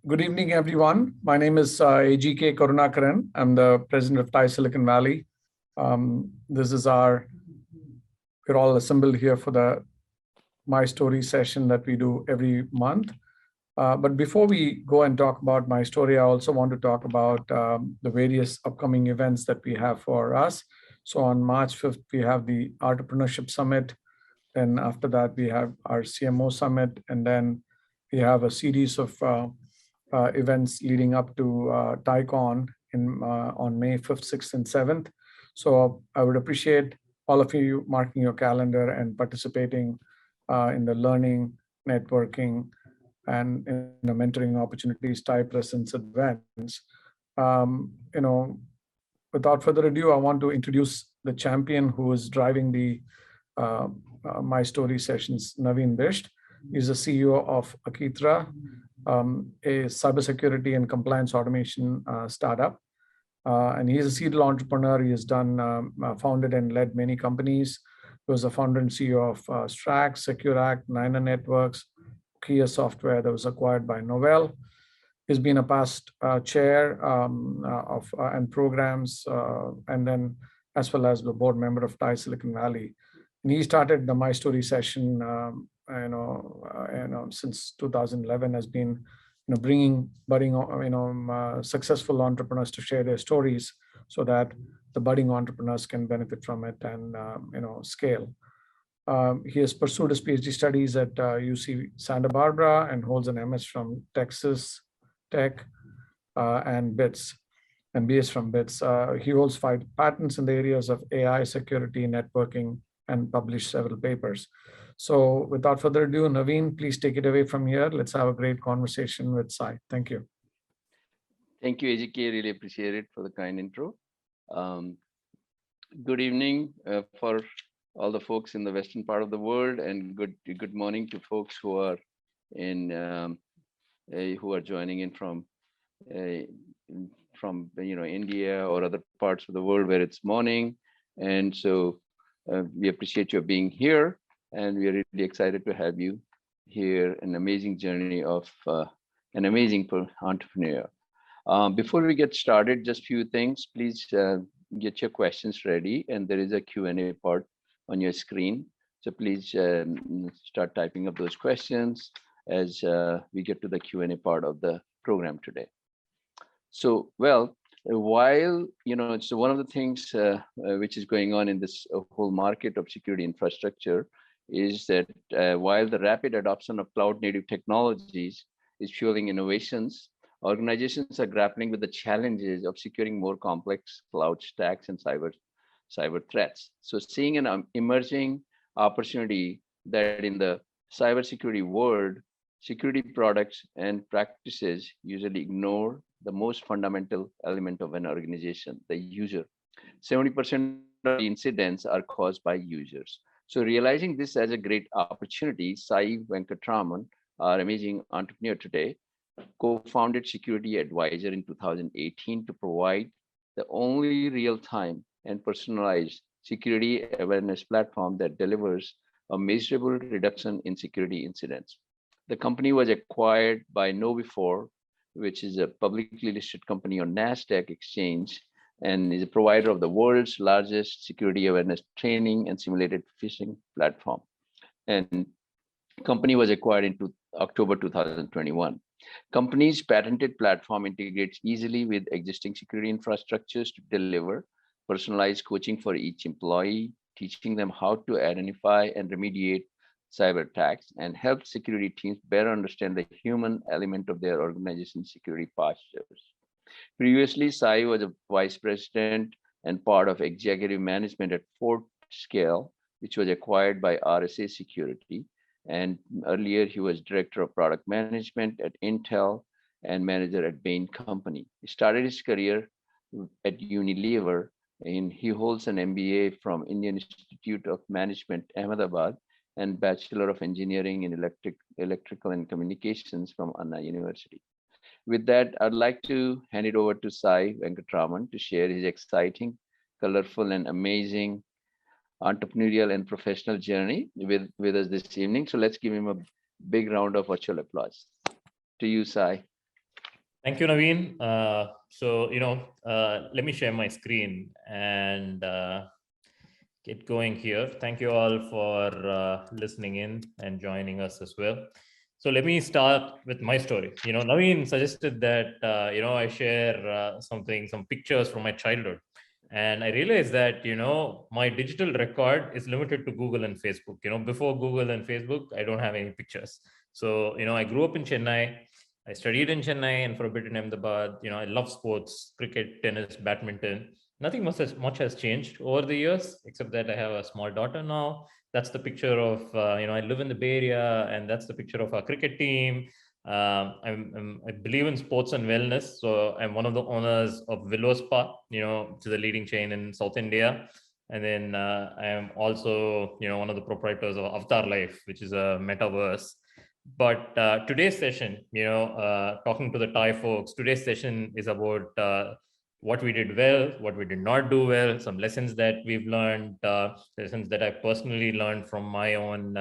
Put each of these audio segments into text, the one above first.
Good evening, everyone. My name is AGK Karunakaran. I'm the president of Thai Silicon Valley. This is we're all assembled here for the MyStory session that we do every month. But before we go and talk about MyStory, I also want to talk about the various upcoming events that we have for us. So on March 5th, we have the Entrepreneurship Summit. Then after that, we have our CMO Summit. And then we have a series of events leading up to TaiCon on May 5th, 6th, and 7th. So I would appreciate all of you marking your calendar and participating in the learning, networking, and mentoring opportunities, Thai presence events. Without further ado, I want to introduce the champion who is driving the MyStory sessions, Naveen Bisht. He's the CEO of Akitra, a cybersecurity and compliance automation startup. And he's a serial entrepreneur. He has founded and led many companies. He was the founder and CEO of Strax, SecureAct, Niner Networks, Kia Software that was acquired by Novell. He's been a past chair of and programs, and then as well as the board member of Thai Silicon Valley. And he started the MyStory session, since 2011, has been bringing budding successful entrepreneurs to share their stories so that the budding entrepreneurs can benefit from it and scale. He has pursued his PhD studies at UC Santa Barbara and holds an MS from Texas Tech and BITS and BS from BITS. He holds 5 patents in the areas of AI, security, networking, and published several papers. So without further ado, Naveen, please take it away from here. Let's have a great conversation with Sai. Thank you. Thank you, AGK. Really appreciate it for the kind intro. Good evening for all the folks in the western part of the world, and good morning to folks who are joining in from India or other parts of the world where it's morning. And so we appreciate your being here, and we are really excited to have you here. An amazing journey of an amazing entrepreneur. Before we get started, just a few things. Please get your questions ready, and there is a Q&A part on your screen. So please start typing up those questions as we get to the Q&A part of the program today. So, while it's one of the things which is going on in this whole market of security infrastructure is that while the rapid adoption of cloud native technologies is fueling innovations, organizations are grappling with the challenges of securing more complex cloud stacks and cyber threats. So seeing an emerging opportunity that in the cybersecurity world, security products and practices usually ignore the most fundamental element of an organization, the user. 70% of the incidents are caused by users. So realizing this as a great opportunity, Sai Venkatraman, our amazing entrepreneur today, co-founded Security Advisor in 2018 to provide the only real-time and personalized security awareness platform that delivers a measurable reduction in security incidents. The company was acquired by KnowBe4, which is a publicly listed company on NASDAQ exchange and is a provider of the world's largest security awareness training and simulated phishing platform. And company was acquired in October 2021. Company's patented platform integrates easily with existing security infrastructures to deliver personalized coaching for each employee, teaching them how to identify and remediate cyber attacks, and help security teams better understand the human element of their organization's security postures. Previously, Sai was a vice president and part of executive management at Scale, which was acquired by RSA Security. And earlier, he was director of product management at Intel and manager at Bain Company. He started his career at Unilever, and he holds an MBA from Indian Institute of Management, Ahmedabad, and Bachelor of Engineering in Electrical and Communications from Anna University. With that, I'd like to hand it over to Sai Venkatraman to share his exciting, colorful, and amazing entrepreneurial and professional journey with us this evening. So let's give him a big round of virtual applause. to you, Sai. Thank you, Naveen. Let me share my screen and get going here. Thank you all for listening in and joining us as well. So let me start with my story. Naveen suggested that, I share some pictures from my childhood. And I realized that, my digital record is limited to Google and Facebook. Before Google and Facebook, I don't have any pictures. So, I grew up in Chennai. I studied in Chennai and for a bit in Ahmedabad. I love sports, cricket, tennis, badminton. Nothing much has changed over the years, except that I have a small daughter now. That's the picture of, I live in the Bay Area, and that's the picture of our cricket team. I believe in sports and wellness. So I'm one of the owners of Willow Spa, which is a leading chain in South India. And then I am also, one of the proprietors of Avatar Life, which is a metaverse. But today's session, talking to the Thai folks, today's session is about what we did well, what we did not do well, some lessons that we've learned, lessons that I personally learned from my own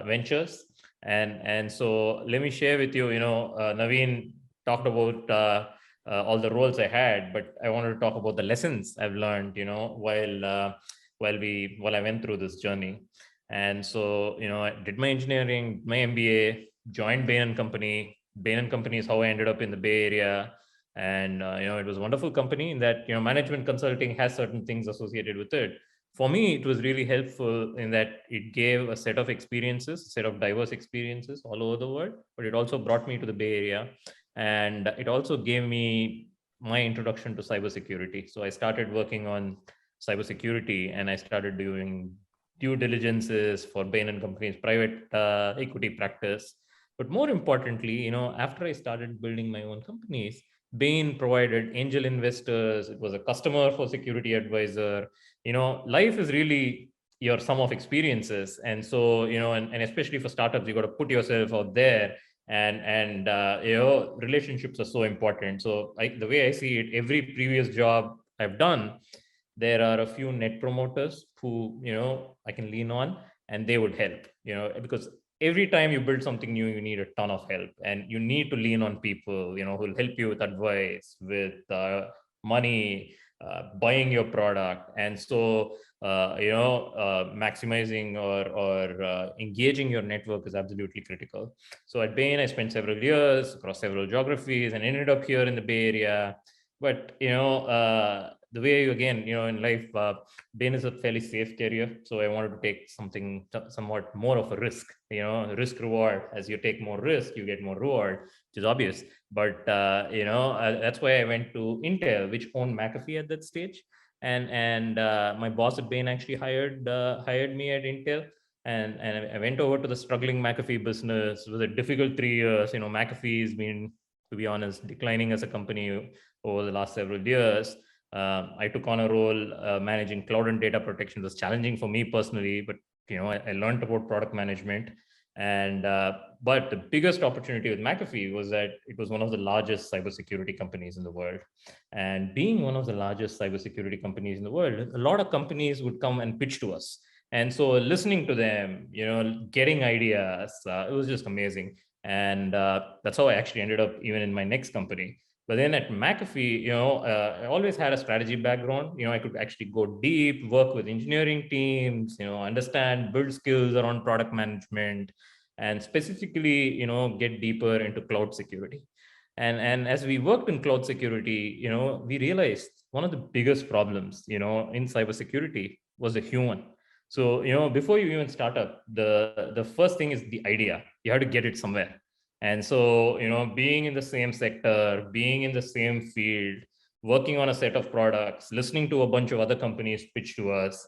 ventures. And so let me share with you, Naveen talked about all the roles I had, but I wanted to talk about the lessons I've learned, while I went through this journey. And so, I did my engineering, my MBA, joined Bain & Company. Bain & Company is how I ended up in the Bay Area. And, it was a wonderful company in that, management consulting has certain things associated with it. For me, it was really helpful in that it gave a set of experiences, a set of diverse experiences all over the world, but it also brought me to the Bay Area. And it also gave me my introduction to cybersecurity. So I started working on cybersecurity and I started doing due diligences for Bain & Company's private equity practice. But more importantly, after I started building my own companies, Bain provided angel investors. It was a customer for security advisor. Life is really your sum of experiences. And so, and especially for startups, you got to put yourself out there, and relationships are so important. So the way I see it, every previous job I've done, there are a few net promoters who, I can lean on, and they would help, because every time you build something new, you need a ton of help, and you need to lean on people, who will help you with advice, with money, buying your product. And so, maximizing or engaging your network is absolutely critical. So at Bain, I spent several years across several geographies and ended up here in the Bay Area. But, the way again, in life, Bain is a fairly safe career. So I wanted to take something somewhat more of a risk, risk reward. As you take more risk, you get more reward, which is obvious. But, that's why I went to Intel, which owned McAfee at that stage. And my boss at Bain actually hired me at Intel. And I went over to the struggling McAfee business. It was a difficult 3 years. McAfee has been, to be honest, declining as a company over the last several years. I took on a role managing cloud and data protection. It was challenging for me personally, but I learned about product management. And but the biggest opportunity with McAfee was that it was one of the largest cybersecurity companies in the world. And being one of the largest cybersecurity companies in the world, a lot of companies would come and pitch to us. And so listening to them, getting ideas, it was just amazing. And that's how I actually ended up even in my next company. But then at McAfee, I always had a strategy background. I could actually go deep, work with engineering teams, understand, build skills around product management, and specifically, get deeper into cloud security. And as we worked in cloud security, we realized one of the biggest problems, in cybersecurity was the human. So, before you even start up, the first thing is the idea. You have to get it somewhere. And so, being in the same sector, being in the same field, working on a set of products, listening to a bunch of other companies pitch to us,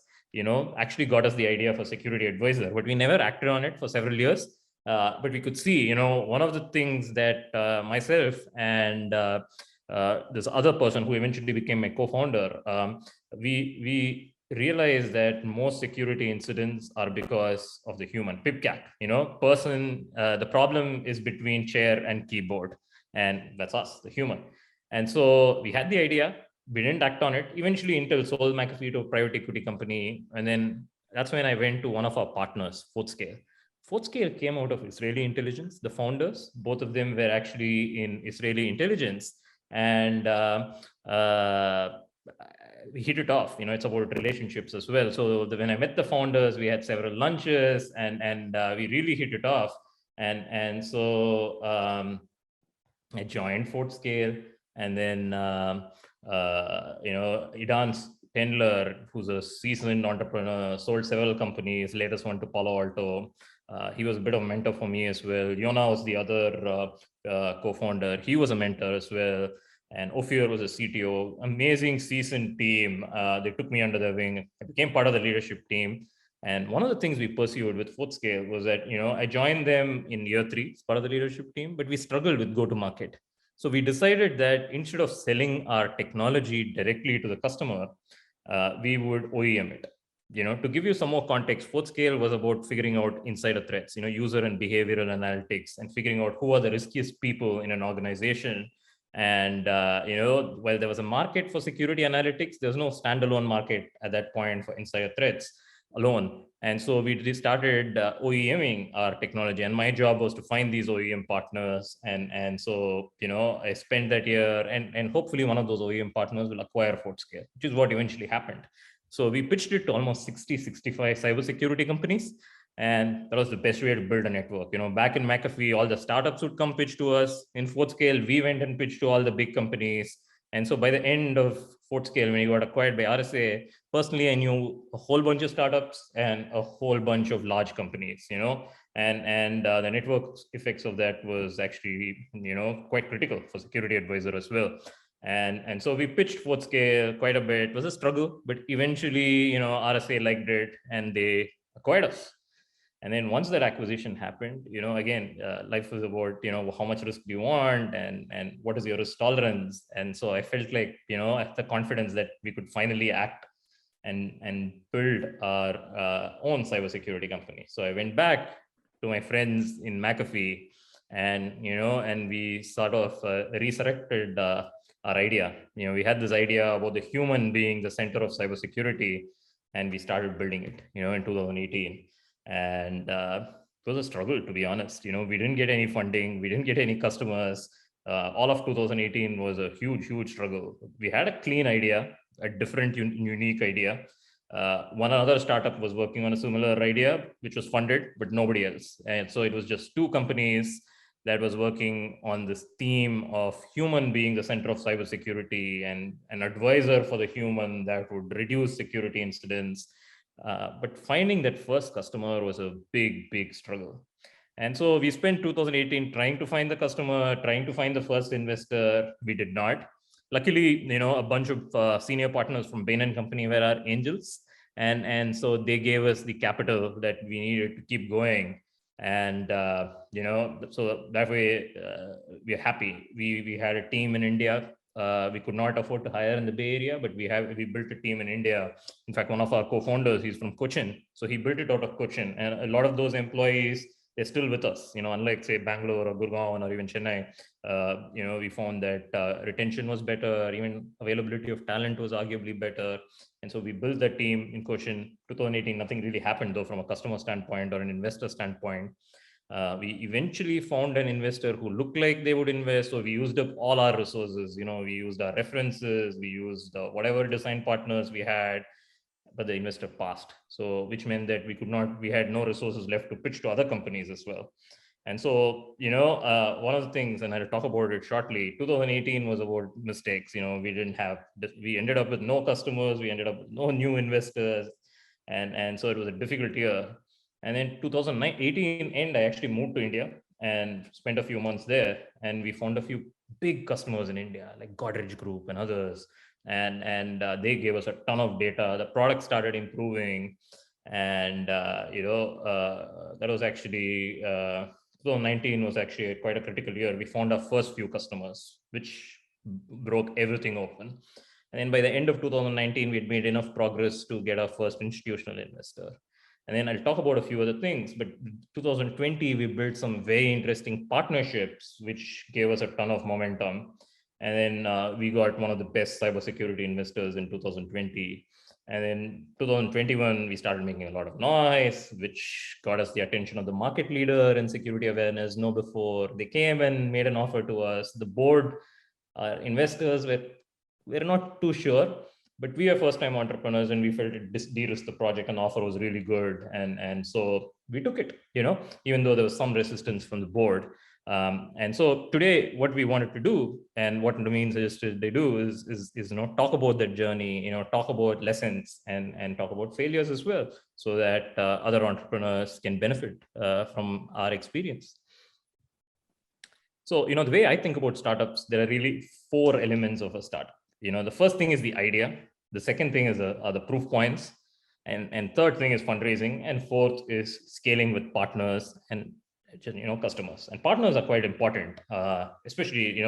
actually got us the idea for security advisor, but we never acted on it for several years. But we could see, one of the things that myself and this other person who eventually became my co-founder, we realize that most security incidents are because of the human pipcat, person. The problem is between chair and keyboard, and that's us, the human. And so we had the idea, we didn't act on it. Eventually Intel sold McAfee to a private equity company. And then that's when I went to one of our partners, Scale. FortScale came out of Israeli intelligence. The founders, both of them were actually in Israeli intelligence, and we hit it off. It's about relationships as well. So when I met the founders, we had several lunches, and we really hit it off. And so I joined FortScale, and then Idan Tendler, who's a seasoned entrepreneur, sold several companies, latest one to Palo Alto. He was a bit of a mentor for me as well. Yona was the other co-founder. He was a mentor as well. And Ophir was a CTO. Amazing seasoned team. They took me under their wing. I became part of the leadership team. And one of the things we pursued with FortScale was that, I joined them in year 3 as part of the leadership team, but we struggled with go-to-market. So we decided that instead of selling our technology directly to the customer, we would OEM it. To give you some more context, FortScale was about figuring out insider threats, user and behavioral analytics, and figuring out who are the riskiest people in an organization. And while there was a market for security analytics, there's no standalone market at that point for insider threats alone. And so we started OEMing our technology, and my job was to find these OEM partners. And so I spent that year, and hopefully one of those OEM partners will acquire FortScale, which is what eventually happened. So we pitched it to almost 65 cybersecurity companies. And that was the best way to build a network. Back in McAfee, all the startups would come pitch to us. In FortScale, we went and pitched to all the big companies. And so by the end of FortScale, when you got acquired by RSA, personally, I knew a whole bunch of startups and a whole bunch of large companies, and the network effects of that was actually, quite critical for security advisor as well. And so we pitched FortScale quite a bit. It was a struggle, but eventually, RSA liked it and they acquired us. And then once that acquisition happened, again, life was about, how much risk do you want, and what is your risk tolerance? And so I felt like, I had the confidence that we could finally act and build our own cybersecurity company. So I went back to my friends in McAfee, and we sort of resurrected our idea. We had this idea about the human being the center of cybersecurity, and we started building it, in 2018. And it was a struggle, to be honest. We didn't get any funding, we didn't get any customers. All of 2018 was a huge struggle. We had a clean idea, a different, unique idea. One other startup was working on a similar idea, which was funded, but nobody else. And so it was just 2 companies that was working on this theme of human being the center of cybersecurity, and an advisor for the human that would reduce security incidents. But finding that first customer was a big struggle. And so we spent 2018 trying to find the customer, trying to find the first investor. We did not. Luckily, a bunch of senior partners from Bain & Company were our angels. And so they gave us the capital that we needed to keep going. And, so that way we're happy. We had a team in India. We could not afford to hire in the Bay Area, but we built a team in India. In fact, one of our co-founders, he's from Cochin. So he built it out of Cochin. And a lot of those employees, they're still with us, unlike say Bangalore or Gurgaon or even Chennai. We found that retention was better, even availability of talent was arguably better. And so we built that team in Cochin. 2018, nothing really happened though from a customer standpoint or an investor standpoint. We eventually found an investor who looked like they would invest. So we used up all our resources. We used our references, we used whatever design partners we had, but the investor passed. So which meant that we had no resources left to pitch to other companies as well. And so, one of the things, and I'll talk about it shortly, 2018 was about mistakes. We ended up with no customers, we ended up with no new investors. And so it was a difficult year. And then 2018 end, I actually moved to India and spent a few months there. And we found a few big customers in India, like Godrej Group and others. And they gave us a ton of data. The product started improving. And, that was actually, 2019 was actually quite a critical year. We found our first few customers, which broke everything open. And then by the end of 2019, we had made enough progress to get our first institutional investor. And then I'll talk about a few other things, but 2020, we built some very interesting partnerships, which gave us a ton of momentum. And then we got one of the best cybersecurity investors in 2020. And then 2021, we started making a lot of noise, which got us the attention of the market leader in security awareness. No before. They came and made an offer to us. The board, investors were not too sure, but we are first-time entrepreneurs and we felt it de-risked the project, and offer was really good. And so we took it, even though there was some resistance from the board. And so today, what we wanted to do, and what Naveen suggested they do, is talk about that journey, talk about lessons and talk about failures as well, so that other entrepreneurs can benefit from our experience. So, the way I think about startups, there are really 4 elements of a startup. The first thing is the idea. The second thing are the proof points. And third thing is fundraising. And fourth is scaling with partners and customers. And partners are quite important, especially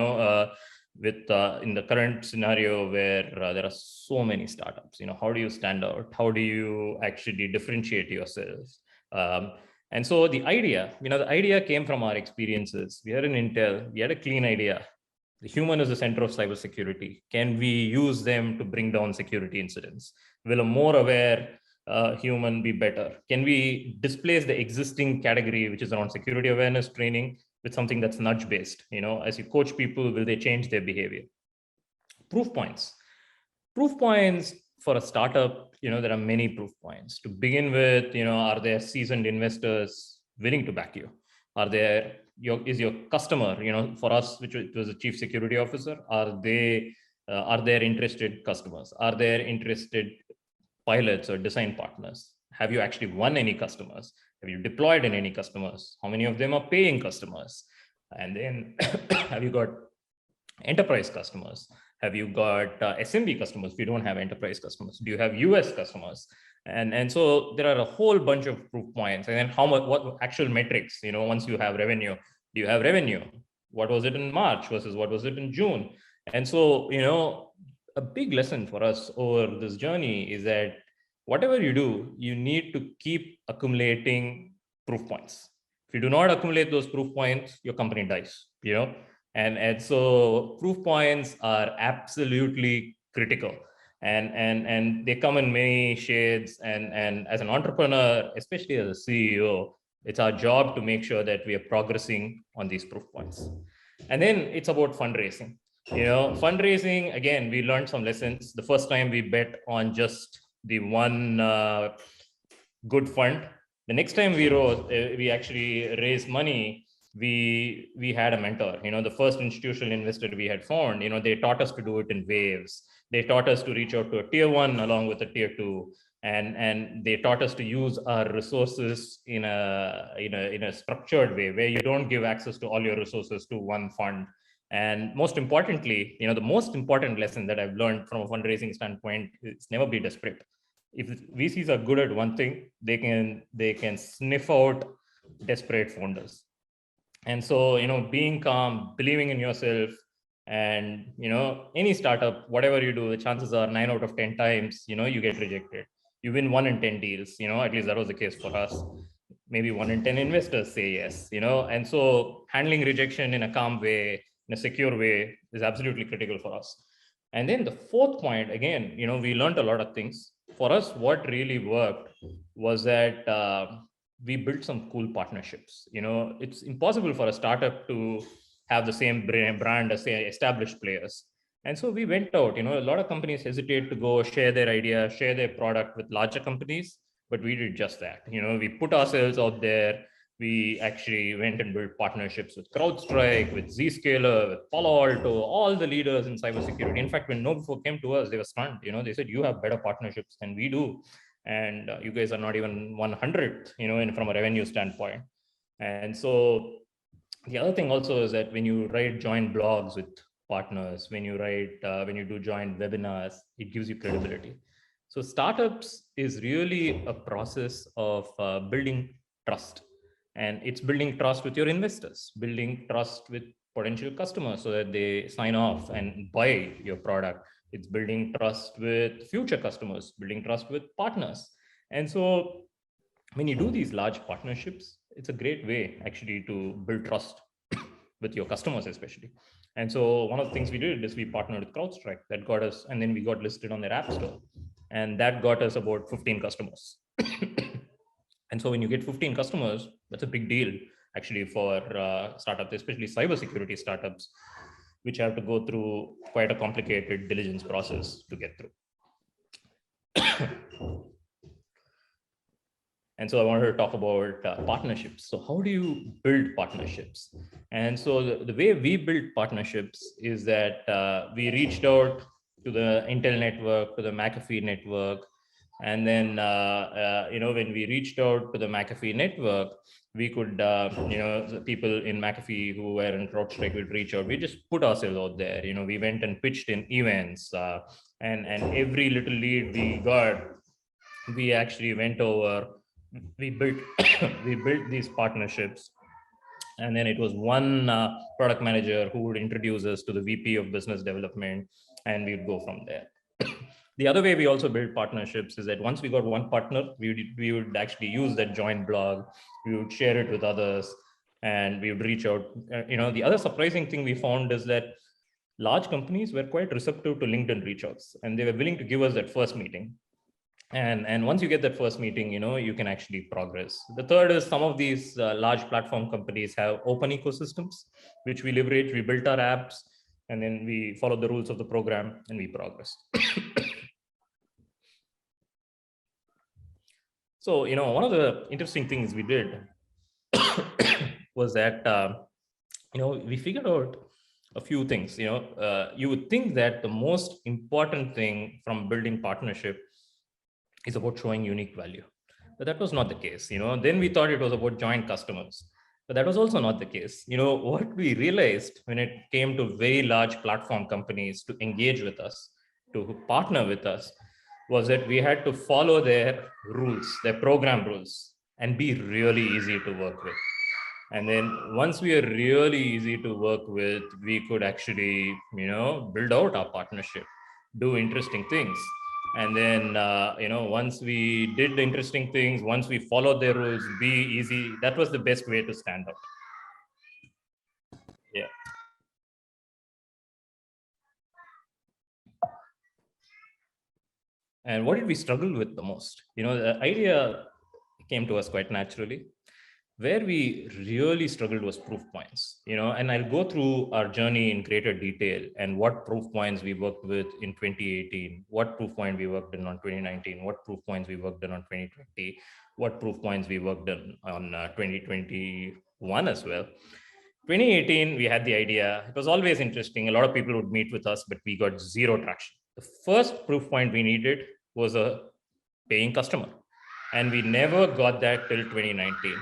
with in the current scenario where there are so many startups. How do you stand out? How do you actually differentiate yourself? And so the idea came from our experiences. We are in Intel. We had a clean idea. The human is the center of cybersecurity. Can we use them to bring down security incidents? Will a more aware human be better? Can we displace the existing category, which is around security awareness training, with something that's nudge-based? As you coach people, will they change their behavior? Proof points. Proof points for a startup, there are many proof points. To begin with, are there seasoned investors willing to back you? Is your customer, for us, which was a chief security officer, are there interested customers? Are there interested pilots or design partners? Have you actually won any customers? Have you deployed in any customers? How many of them are paying customers? And then have you got enterprise customers? Have you got SMB customers if you don't have enterprise customers? Do you have US customers? And so there are a whole bunch of proof points. And then what actual metrics, once you have revenue, do you have revenue? What was it in March versus what was it in June? And so, a big lesson for us over this journey is that whatever you do, you need to keep accumulating proof points. If you do not accumulate those proof points, your company dies, And so proof points are absolutely critical. And they come in many shades. And as an entrepreneur, especially as a CEO, it's our job to make sure that we are progressing on these proof points. And then it's about fundraising. Fundraising, again, we learned some lessons. The first time we bet on just the one good fund. The next time we actually raised money, we had a mentor. The first institutional investor we had found, they taught us to do it in waves. They taught us to reach out to a tier 1 along with a tier 2. And they taught us to use our resources in a structured way, where you don't give access to all your resources to one fund. And most importantly, the most important lesson that I've learned from a fundraising standpoint is never be desperate. If VCs are good at one thing, they can sniff out desperate founders. And so, being calm, believing in yourself, and any startup, whatever you do, the chances are 9 out of 10 times, you get rejected. You win 1 in 10 deals, at least that was the case for us. Maybe 1 in 10 investors say yes, and so handling rejection in a calm way, in a secure way, is absolutely critical for us. And then the fourth point, again, we learned a lot of things. For us, what really worked was that we built some cool partnerships. It's impossible for a startup to have the same brand as, say, established players. And so we went out, a lot of companies hesitate to go share their idea, share their product with larger companies, but we did just that. We put ourselves out there. We actually went and built partnerships with CrowdStrike, with Zscaler, with Palo Alto, all the leaders in cybersecurity. In fact, when Novo came to us, they were stunned. They said, you have better partnerships than we do. And you guys are not even 100th, from a revenue standpoint. And so the other thing also is that when you write joint blogs with partners, when you do joint webinars, it gives you credibility. So startups is really a process of building trust. And it's building trust with your investors, building trust with potential customers so that they sign off and buy your product. It's building trust with future customers, building trust with partners. And so when you do these large partnerships, it's a great way actually to build trust with your customers, especially. And so one of the things we did is we partnered with CrowdStrike. That got us, and then we got listed on their app store. And that got us about 15 customers. And so when you get 15 customers, that's a big deal actually for startups, especially cybersecurity startups, which have to go through quite a complicated diligence process to get through. And so I wanted to talk about partnerships. So how do you build partnerships? And so the way we build partnerships is that we reached out to the Intel network, to the McAfee network. And then, when we reached out to the McAfee network, we could, the people in McAfee who were in CrowdStrike would reach out. We just put ourselves out there. We went and pitched in events, and every little lead we got, we actually went over. We built we built these partnerships, and then it was one product manager who would introduce us to the VP of business development, and we'd go from there. The other way we also build partnerships is that once we got one partner, we would actually use that joint blog, we would share it with others, and we would reach out. The other surprising thing we found is that large companies were quite receptive to LinkedIn reach outs, and they were willing to give us that first meeting. And once you get that first meeting, you can actually progress. The third is some of these large platform companies have open ecosystems, which we leverage. We built our apps, and then we follow the rules of the program, and we progress. So, one of the interesting things we did was that, we figured out a few things. You would think that the most important thing from building partnership is about showing unique value, but that was not the case. Then we thought it was about joint customers, but that was also not the case. What we realized when it came to very large platform companies to engage with us, to partner with us, was that we had to follow their rules, their program rules, and be really easy to work with. And then once we are really easy to work with, we could actually, build out our partnership, do interesting things. And then, once we did the interesting things, once we followed their rules, be easy, that was the best way to stand out. Yeah. And what did we struggle with the most? The idea came to us quite naturally. Where we really struggled was proof points, and I'll go through our journey in greater detail and what proof points we worked with in 2018, what proof point we worked in on 2019, what proof points we worked in on 2020, what proof points we worked on 2021 as well. 2018, we had the idea. It was always interesting. A lot of people would meet with us, but we got zero traction. The first proof point we needed was a paying customer, and we never got that till 2019.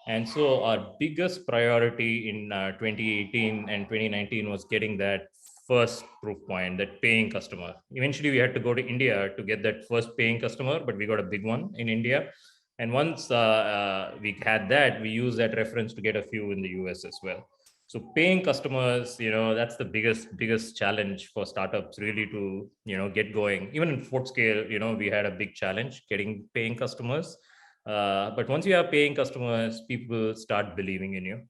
And so our biggest priority in 2018 and 2019 was getting that first proof point, that paying customer. Eventually, we had to go to India to get that first paying customer, but we got a big one in India. And once we had that, we used that reference to get a few in the US as well. So paying customers, that's the biggest challenge for startups really to, get going. Even in Fort Scale, we had a big challenge getting paying customers. But once you have paying customers, people start believing in you.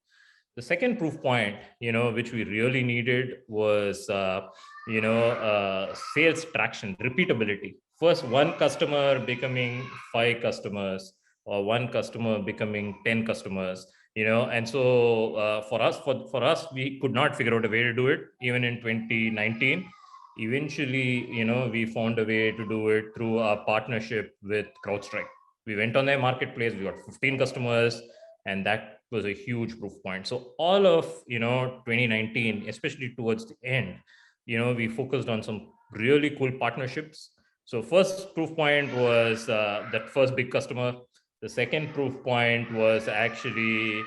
The second proof point, which we really needed was, sales traction, repeatability. First, one customer becoming 5 customers, or one customer becoming 10 customers, and so for us, we could not figure out a way to do it even in 2019. Eventually, we found a way to do it through our partnership with CrowdStrike. We went on their marketplace, we got 15 customers, and that was a huge proof point. So all of 2019, especially towards the end, we focused on some really cool partnerships. So first proof point was that first big customer. The second proof point was actually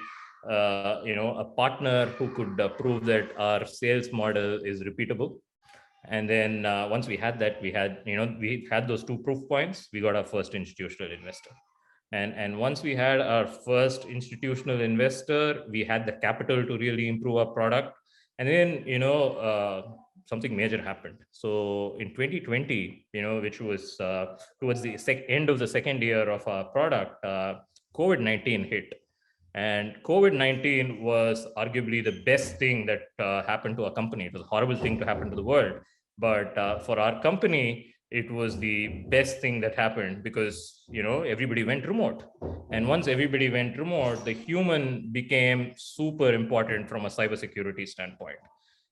a partner who could prove that our sales model is repeatable. And then once we had that, we had those 2 proof points, we got our first institutional investor. And once we had our first institutional investor, we had the capital to really improve our product. And then, something major happened. So in 2020, which was towards the end of the second year of our product, COVID-19 hit. And COVID-19 was arguably the best thing that happened to our company. It was a horrible thing to happen to the world. But for our company, it was the best thing that happened because, everybody went remote. And once everybody went remote, the human became super important from a cybersecurity standpoint.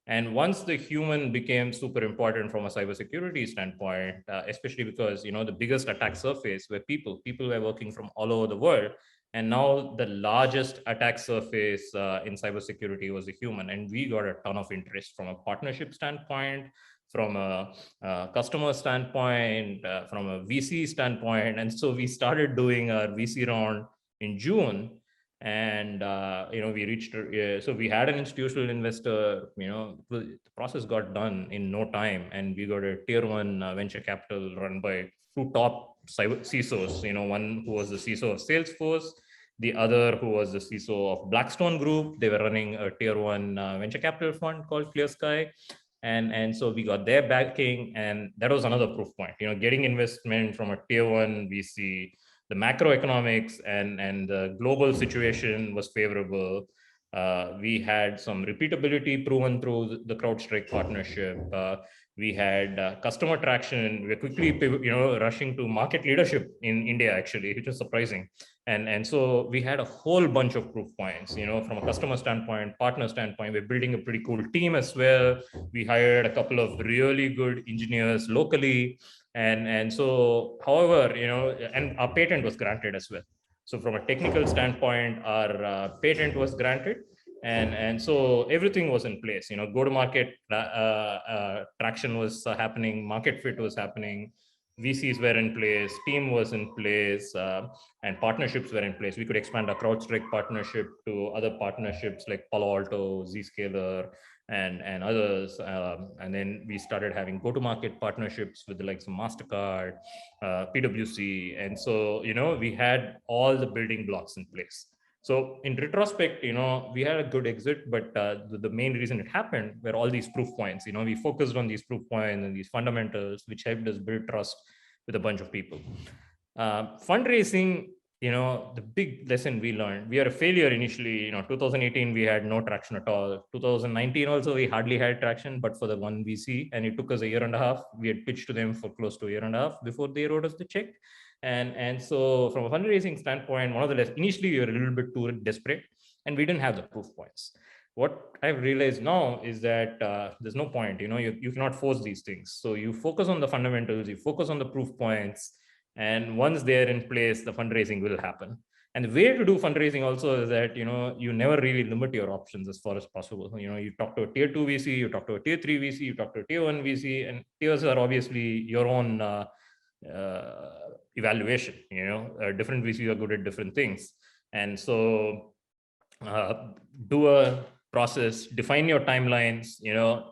And once the human became super important from a cybersecurity standpoint, especially because, the biggest attack surface were people. People were working from all over the world. And now the largest attack surface in cybersecurity was the human. And we got a ton of interest from a partnership standpoint, from a customer standpoint, from a VC standpoint. And so we started doing our VC round in June. And we reached, so we had an institutional investor. The process got done in no time, and we got a tier one venture capital run by two top CISOs. One who was the CISO of Salesforce, the other who was the CISO of Blackstone Group. They were running a tier one venture capital fund called Clear Sky. And so we got their backing, and that was another proof point. Getting investment from a tier one VC, the macroeconomics and the global situation was favorable. We had some repeatability proven through the CrowdStrike partnership. We had customer traction. We were quickly, rushing to market leadership in India, actually, which was surprising. And so we had a whole bunch of proof points, from a customer standpoint, partner standpoint. We're building a pretty cool team as well. We hired a couple of really good engineers locally. And so, however, and our patent was granted as well. So from a technical standpoint, our patent was granted. And so everything was in place. Go-to-market traction was happening, market fit was happening, VCs were in place, team was in place, and partnerships were in place. We could expand our CrowdStrike partnership to other partnerships like Palo Alto, Zscaler, and others. And then we started having go-to-market partnerships with the likes of MasterCard, PwC. And so, we had all the building blocks in place. So in retrospect, we had a good exit, but the main reason it happened were all these proof points. We focused on these proof points and these fundamentals, which helped us build trust with a bunch of people. Fundraising, the big lesson we learned, we are a failure initially. 2018, we had no traction at all. 2019 also, we hardly had traction, but for the one VC, and it took us a year and a half. We had pitched to them for close to a year and a half before they wrote us the check. And so from a fundraising standpoint, one of the lessons, initially we were a little bit too desperate and we didn't have the proof points. What I've realized now is that there's no point, you cannot force these things. So you focus on the fundamentals, you focus on the proof points, and once they're in place, the fundraising will happen. And the way to do fundraising also is that, you never really limit your options as far as possible. You talk to a tier 2 VC, you talk to a tier 3 VC, you talk to a tier 1 VC, and tiers are obviously your own evaluation. Different VCs are good at different things. And so do a process, define your timelines.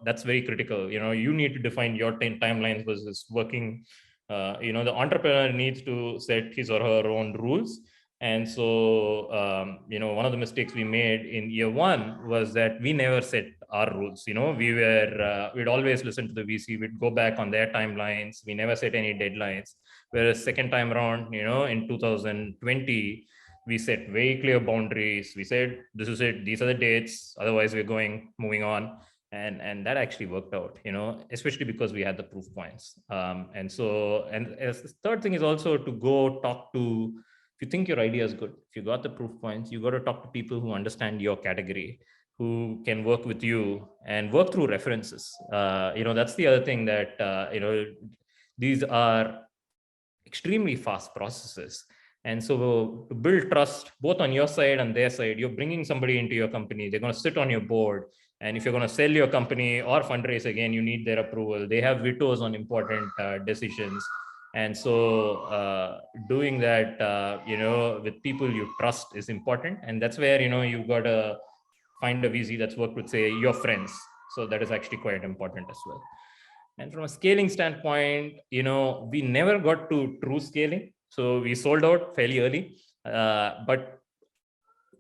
That's very critical. You need to define your timelines versus working. The entrepreneur needs to set his or her own rules. And so, one of the mistakes we made in year one was that we never set our rules. We'd always listen to the VC, we'd go back on their timelines. We never set any deadlines. Whereas second time around, in 2020, we set very clear boundaries. We said, this is it, these are the dates, otherwise we're moving on. And that actually worked out, especially because we had the proof points. And as the third thing is also to go talk to, if you think your idea is good, if you got the proof points, you got to talk to people who understand your category, who can work with you and work through references. That's the other thing that, these are extremely fast processes. And so to build trust, both on your side and their side, you're bringing somebody into your company, they're going to sit on your board. And if you're going to sell your company or fundraise again, you need their approval. They have vetoes on important decisions. And so doing that, with people you trust is important. And that's where, you've got to find a VC that's worked with, say, your friends. So that is actually quite important as well. And from a scaling standpoint, we never got to true scaling. So we sold out fairly early. But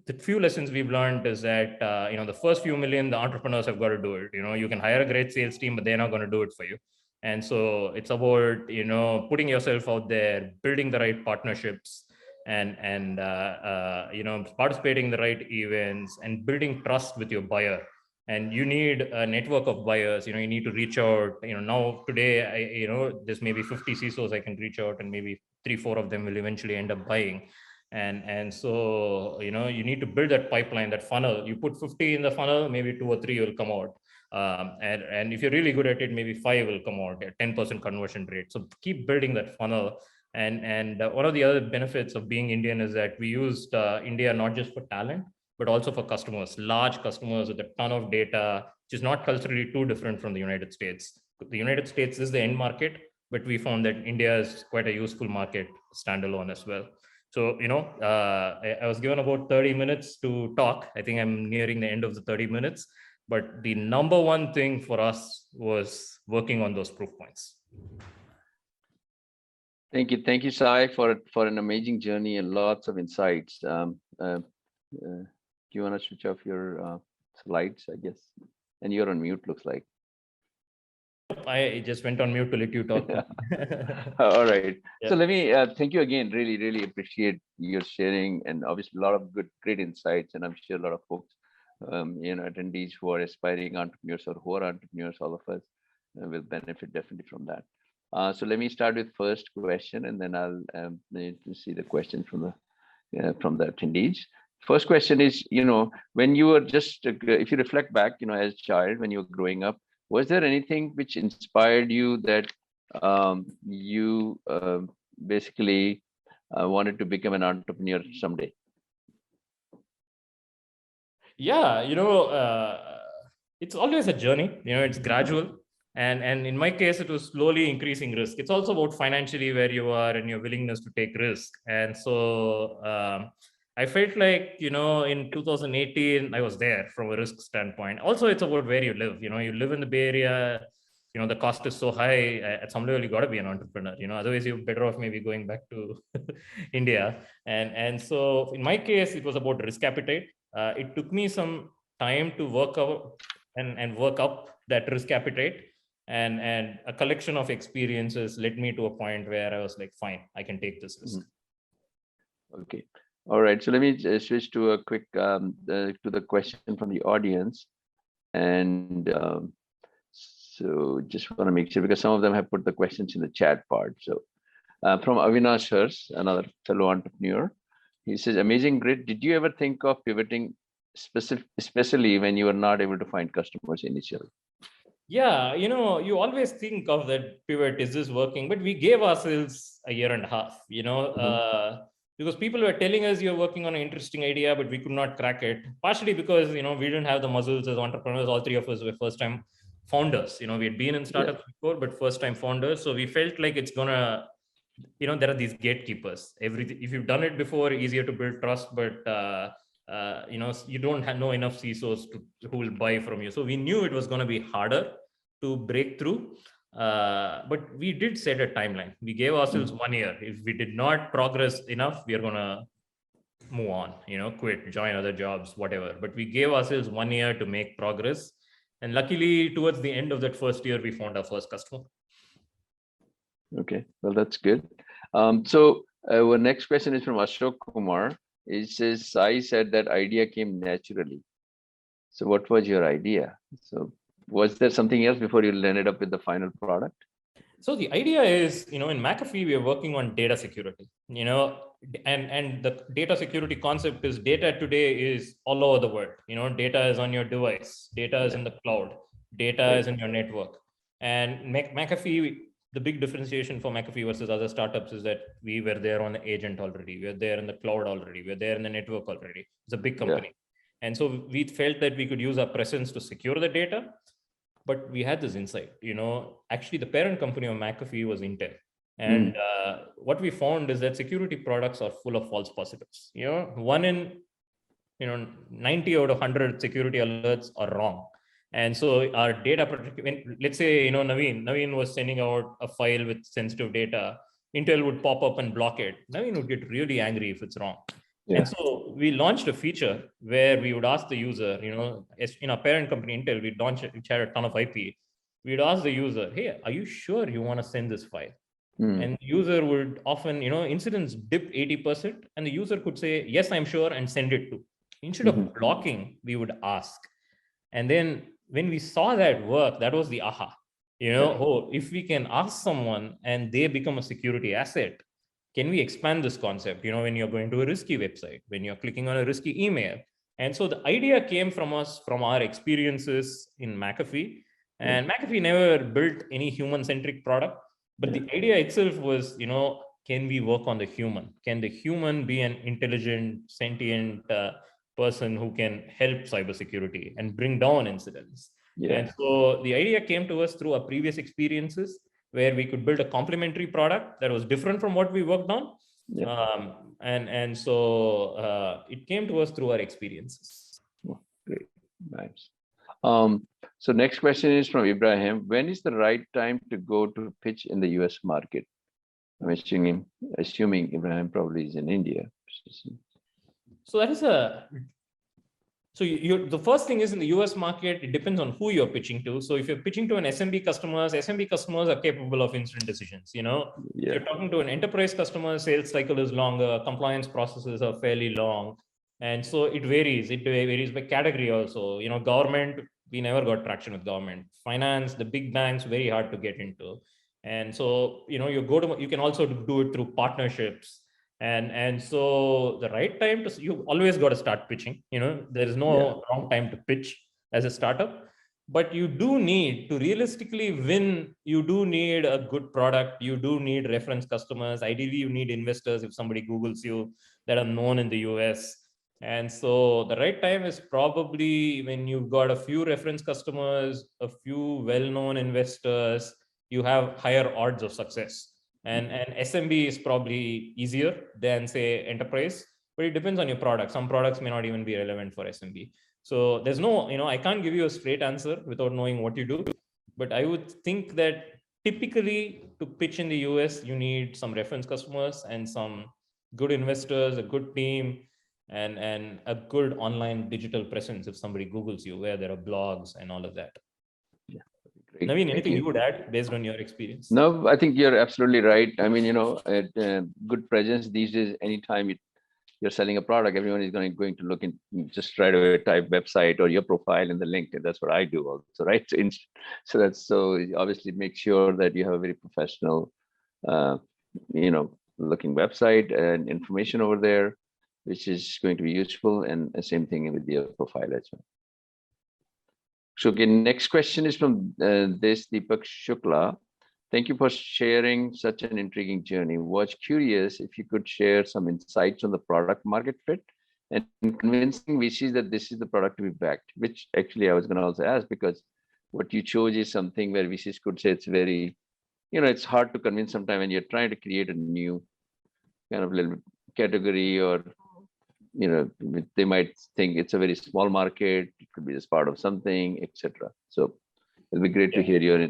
the few lessons we've learned is that, the first few million, the entrepreneurs have got to do it. You can hire a great sales team, but they're not going to do it for you. And so it's about, putting yourself out there, building the right partnerships, and participating in the right events and building trust with your buyer. and you need a network of buyers. You need to reach out. Now today, there's maybe 50 CISOs I can reach out, and maybe 3-4 of them will eventually end up buying. And so, you need to build that pipeline, that funnel. You put 50 in the funnel, maybe 2 or 3 will come out. And if you're really good at it, maybe 5 will come out at 10% conversion rate. So keep building that funnel. And one of the other benefits of being Indian is that we used India not just for talent, but also for customers, large customers with a ton of data, which is not culturally too different from the United States. The United States is the end market, but we found that India is quite a useful market standalone as well. So, I was given about 30 minutes to talk. I think I'm nearing the end of the 30 minutes, but the number one thing for us was working on those proof points. Thank you, Sai, for an amazing journey and lots of insights. Do you want to switch off your slides, I guess? And you're on mute, looks like. I just went on mute to let you talk. All right. Yeah. So let me thank you again. Really, really appreciate your sharing, and obviously a lot of great insights. And I'm sure a lot of folks, attendees who are aspiring entrepreneurs or who are entrepreneurs, all of us will benefit definitely from that. So let me start with first question, and then I'll see the questions from the attendees. First question is, when you were just, if you reflect back, as a child, when you were growing up, was there anything which inspired you that you basically wanted to become an entrepreneur someday? Yeah, it's always a journey, it's gradual. And in my case, it was slowly increasing risk. It's also about financially where you are and your willingness to take risk. And so I felt like, in 2018, I was there from a risk standpoint. Also, it's about where you live. You live in the Bay Area, the cost is so high. At some level, you got to be an entrepreneur. Otherwise you're better off maybe going back to India. And so in my case, it was about risk appetite. It took me some time to work out and work up that risk appetite. And a collection of experiences led me to a point where I was like, fine, I can take this risk. Okay. All right. So let me switch to a quick to the question from the audience. And so just want to make sure, because some of them have put the questions in the chat part. So from Avinash Hers, another fellow entrepreneur, he says, amazing grit. Did you ever think of pivoting especially when you were not able to find customers initially? Yeah, you always think of that pivot, is this working? But we gave ourselves a year and a half, because people were telling us you're working on an interesting idea, but we could not crack it. Partially because, we didn't have the muscles as entrepreneurs. All three of us were first-time founders. We had been in startups before, but first-time founders. So we felt like it's gonna, there are these gatekeepers. If you've done it before, easier to build trust, but you don't know enough CISOs who will buy from you. So we knew it was going to be harder to break through, but we did set a timeline. We gave ourselves 1 year. If we did not progress enough, we are going to move on, quit, join other jobs, whatever. But we gave ourselves 1 year to make progress. And luckily, towards the end of that first year, we found our first customer. Okay, well, that's good. So our next question is from Ashok Kumar. It says, Sai said that idea came naturally. So what was your idea? So was there something else before you ended up with the final product? So the idea is, in McAfee, we are working on data security, and the data security concept is data today is all over the world. Data is on your device, data is in the cloud, data is in your network. And McAfee, the big differentiation for McAfee versus other startups is that we were there on the agent already. We're there in the cloud already. We're there in the network already. It's a big company. Yeah. And so we felt that we could use our presence to secure the data, but we had this insight, actually the parent company of McAfee was Intel. And what we found is that security products are full of false positives. 1 in 90 out of 100 security alerts are wrong. And so our data protection, let's say, Naveen was sending out a file with sensitive data. Intel would pop up and block it. Naveen would get really angry if it's wrong. Yeah. And so we launched a feature where we would ask the user, in our parent company, Intel, which had a ton of IP. We'd ask the user, hey, are you sure you want to send this file? And the user would often, incidents dip 80%, and the user could say, yes, I'm sure, and send it to. Instead of blocking, we would ask. And then when we saw that work, that was the aha. Oh, if we can ask someone and they become a security asset, can we expand this concept? When you're going to a risky website, when you're clicking on a risky email. And so the idea came from us, from our experiences in McAfee. And McAfee never built any human-centric product, but the idea itself was, can we work on the human? Can the human be an intelligent, sentient person who can help cybersecurity and bring down incidents? And so the idea came to us through our previous experiences, where we could build a complementary product that was different from what we worked on. And so it came to us through our experiences. Great, nice. So next question is from Ibrahim. When is the right time to go to pitch in the US market? I'm assuming Ibrahim probably is in India. So that is the first thing is, in the US market, it depends on who you're pitching to. So if you're pitching to an SMB customers are capable of instant decisions. If you're talking to an enterprise customer, sales cycle is longer, compliance processes are fairly long. And so it varies. It varies by category also. Government, we never got traction with government. Finance, the big banks, very hard to get into. And so, you can also do it through partnerships. And so the right time you always got to start pitching. There is no wrong time to pitch as a startup, but you do need to realistically win. You do need a good product. You do need reference customers. Ideally, you need investors if somebody Googles you that are known in the US. And so the right time is probably when you've got a few reference customers, a few well-known investors, you have higher odds of success. And SMB is probably easier than, say, enterprise, but it depends on your product. Some products may not even be relevant for SMB. So there's no, I can't give you a straight answer without knowing what you do. But I would think that typically to pitch in the US, you need some reference customers and some good investors, a good team, and a good online digital presence if somebody Googles you, where there are blogs and all of that. Great. Naveen, anything you would add based on your experience? No, I think you're absolutely right. I mean, good presence these days, anytime you're selling a product, everyone is going to look in, just right away type website or your profile in the LinkedIn. That's what I do also, right? So obviously make sure that you have a very professional, looking website and information over there, which is going to be useful. And the same thing with your profile as well. So again, next question is from Deepak Shukla. Thank you for sharing such an intriguing journey. Was curious if you could share some insights on the product market fit and convincing VCs that this is the product to be backed, which actually I was going to also ask, because what you chose is something where VCs could say it's very, it's hard to convince sometimes when you're trying to create a new kind of little category, or they might think it's a very small market, it could be just part of something, etc. So it'll be great to hear your,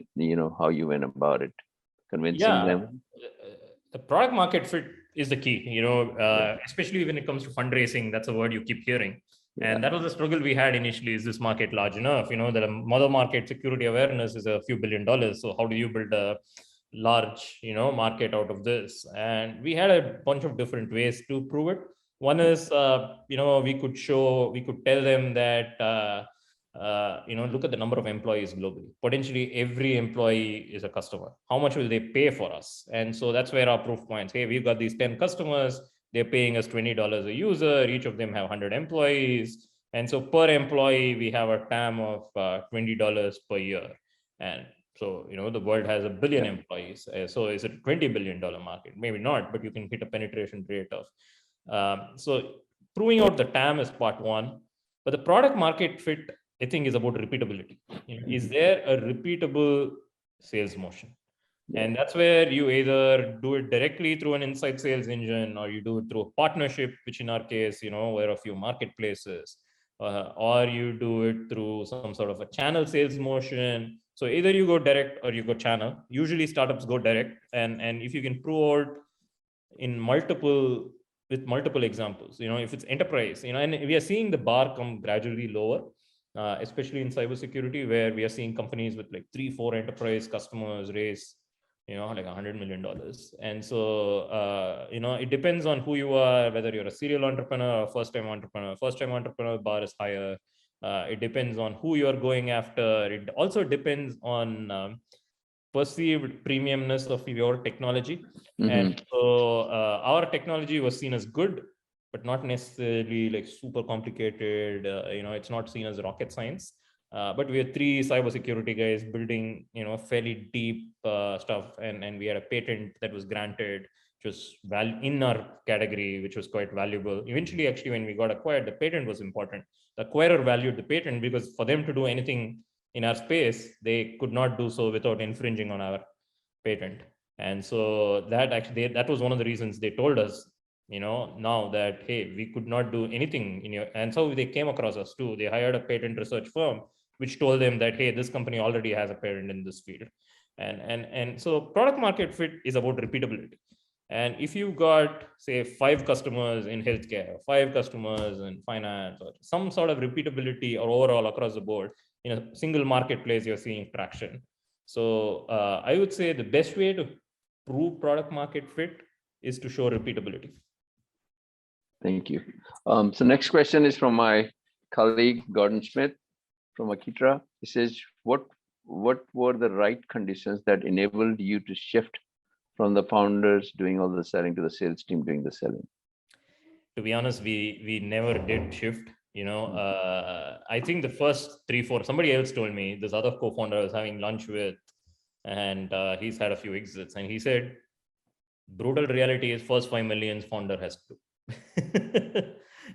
how you went about it, convincing them. The product market fit is the key, especially when it comes to fundraising. That's a word you keep hearing. And that was the struggle we had initially. Is this market large enough? The mother market, security awareness, is a few $1 billion. So how do you build a large, market out of this? And we had a bunch of different ways to prove it. One is, we could tell them that, look at the number of employees globally. Potentially every employee is a customer. How much will they pay for us? And so that's where our proof points. Hey, we've got these 10 customers. They're paying us $20 a user. Each of them have 100 employees. And so per employee, we have a TAM of $20 per year. And so, the world has 1 billion employees. So is it a $20 billion market? Maybe not, but you can hit a penetration rate of. So proving out the TAM is part one, but the product market fit, I think, is about repeatability. Is there a repeatable sales motion? And that's where you either do it directly through an inside sales engine, or you do it through a partnership, which in our case, were a few marketplaces, or you do it through some sort of a channel sales motion. So either you go direct or you go channel. Usually startups go direct, and if you can prove out with multiple examples, if it's enterprise, and we are seeing the bar come gradually lower, especially in cybersecurity, where we are seeing companies with like 3-4 enterprise customers raise, like $100 million. And so, it depends on who you are, whether you're a serial entrepreneur or first-time entrepreneur. First-time entrepreneur bar is higher. It depends on who you're going after. It also depends on perceived premiumness of your technology. And so our technology was seen as good, but not necessarily like super complicated. It's not seen as rocket science. But we had 3 cybersecurity guys building, fairly deep stuff, and we had a patent that was granted, which was in our category, which was quite valuable. Eventually, actually, when we got acquired, the patent was important. The acquirer valued the patent because for them to do anything in our space, they could not do so without infringing on our patent. And so that was one of the reasons they told us, now that, hey, we could not do anything in your, and so they came across us too. They hired a patent research firm, which told them that, hey, this company already has a patent in this field. And so product market fit is about repeatability. And if you've got, say, 5 customers in healthcare, 5 customers in finance, or some sort of repeatability or overall across the board, in a single marketplace, you're seeing traction. So I would say the best way to prove product market fit is to show repeatability. Thank you. So next question is from my colleague, Gordon Smith from Akitra. He says, what were the right conditions that enabled you to shift from the founders doing all the selling to the sales team doing the selling? To be honest, we never did shift. I think the first 3-4, somebody else told me, this other co-founder I was having lunch with, and he's had a few exits, and he said, brutal reality is first 5 million founder has to do.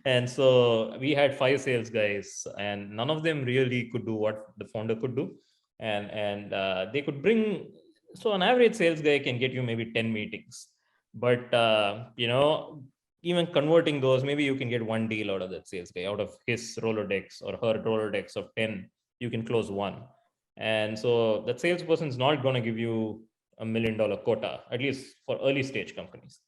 And so we had 5 sales guys, and none of them really could do what the founder could do. And they could bring, so an average sales guy can get you maybe 10 meetings, but even converting those, maybe you can get 1 deal out of that sales guy. Out of his Rolodex or her Rolodex of 10, you can close 1. And so that salesperson is not going to give you $1 million quota, at least for early stage companies.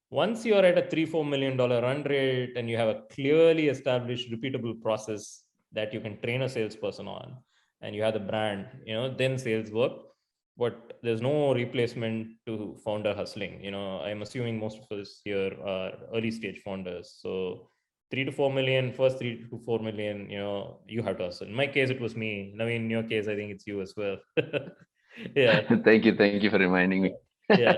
Once you are at a $3-4 million run rate and you have a clearly established repeatable process that you can train a salesperson on, and you have the brand, then sales work. But there's no replacement to founder hustling. I'm assuming most of us here are early stage founders. So 3 to 4 million, first 3 to 4 million, you have to hustle. In my case, it was me. Naveen, in your case, I think it's you as well. Yeah. Thank you for reminding me. Yeah.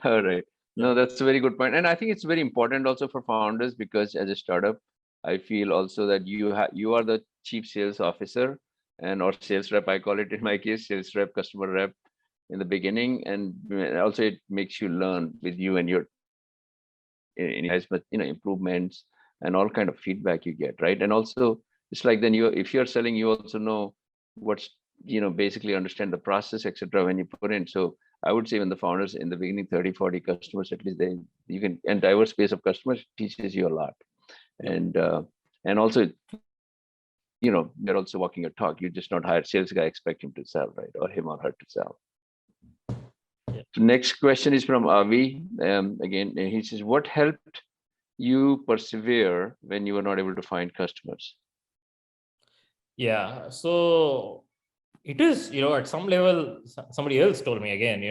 All right. No, that's a very good point. And I think it's very important also for founders, because as a startup, I feel also that you are the chief sales officer or sales rep, I call it in my case, sales rep, customer rep in the beginning. And also it makes you learn with you and your improvements and all kind of feedback you get, right? And also it's like then if you're selling, you also know what's, basically understand the process, etc. when you put in. So I would say when the founders in the beginning, 30-40 customers, at least and diverse base of customers teaches you a lot. And also, they're also walking your talk. You just not hire sales guy, expect him to sell, right? Or him or her to sell. Yeah. Next question is from Avi. Again, he says, what helped you persevere when you were not able to find customers? Yeah. So it is, at some level, somebody else told me again,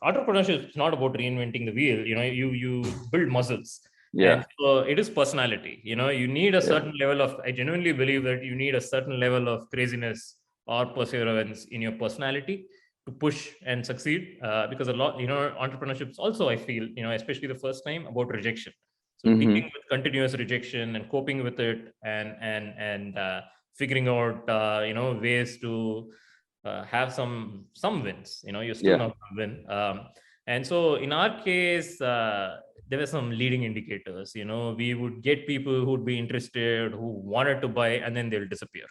entrepreneurship is not about reinventing the wheel. You build muscles. Yeah. And so it is personality. You need a certain level of, I genuinely believe that you need a certain level of craziness or perseverance in your personality to push and succeed. Because a lot, entrepreneurship is also, I feel, especially the first time, about rejection. So dealing with continuous rejection and coping with it and figuring out, ways to have some wins. You're still not going to win. And so in our case, there were some leading indicators. We would get people who would be interested, who wanted to buy, and then they'll disappear.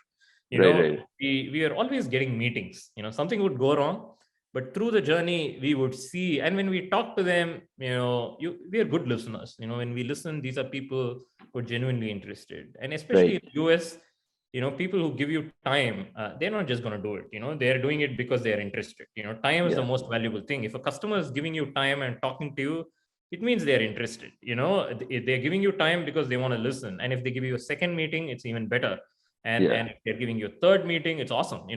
Right. We are always getting meetings. Something would go wrong, but through the journey we would see, and when we talk to them, we are good listeners. When we listen, these are people who are genuinely interested. And especially in the US, people who give you time, they're not just going to do it. They're doing it because they're interested. Time is the most valuable thing. If a customer is giving you time and talking to you, it means they're interested. They're giving you time because they want to listen. And if they give you a second meeting, it's even better. And if they're giving you a third meeting, it's awesome.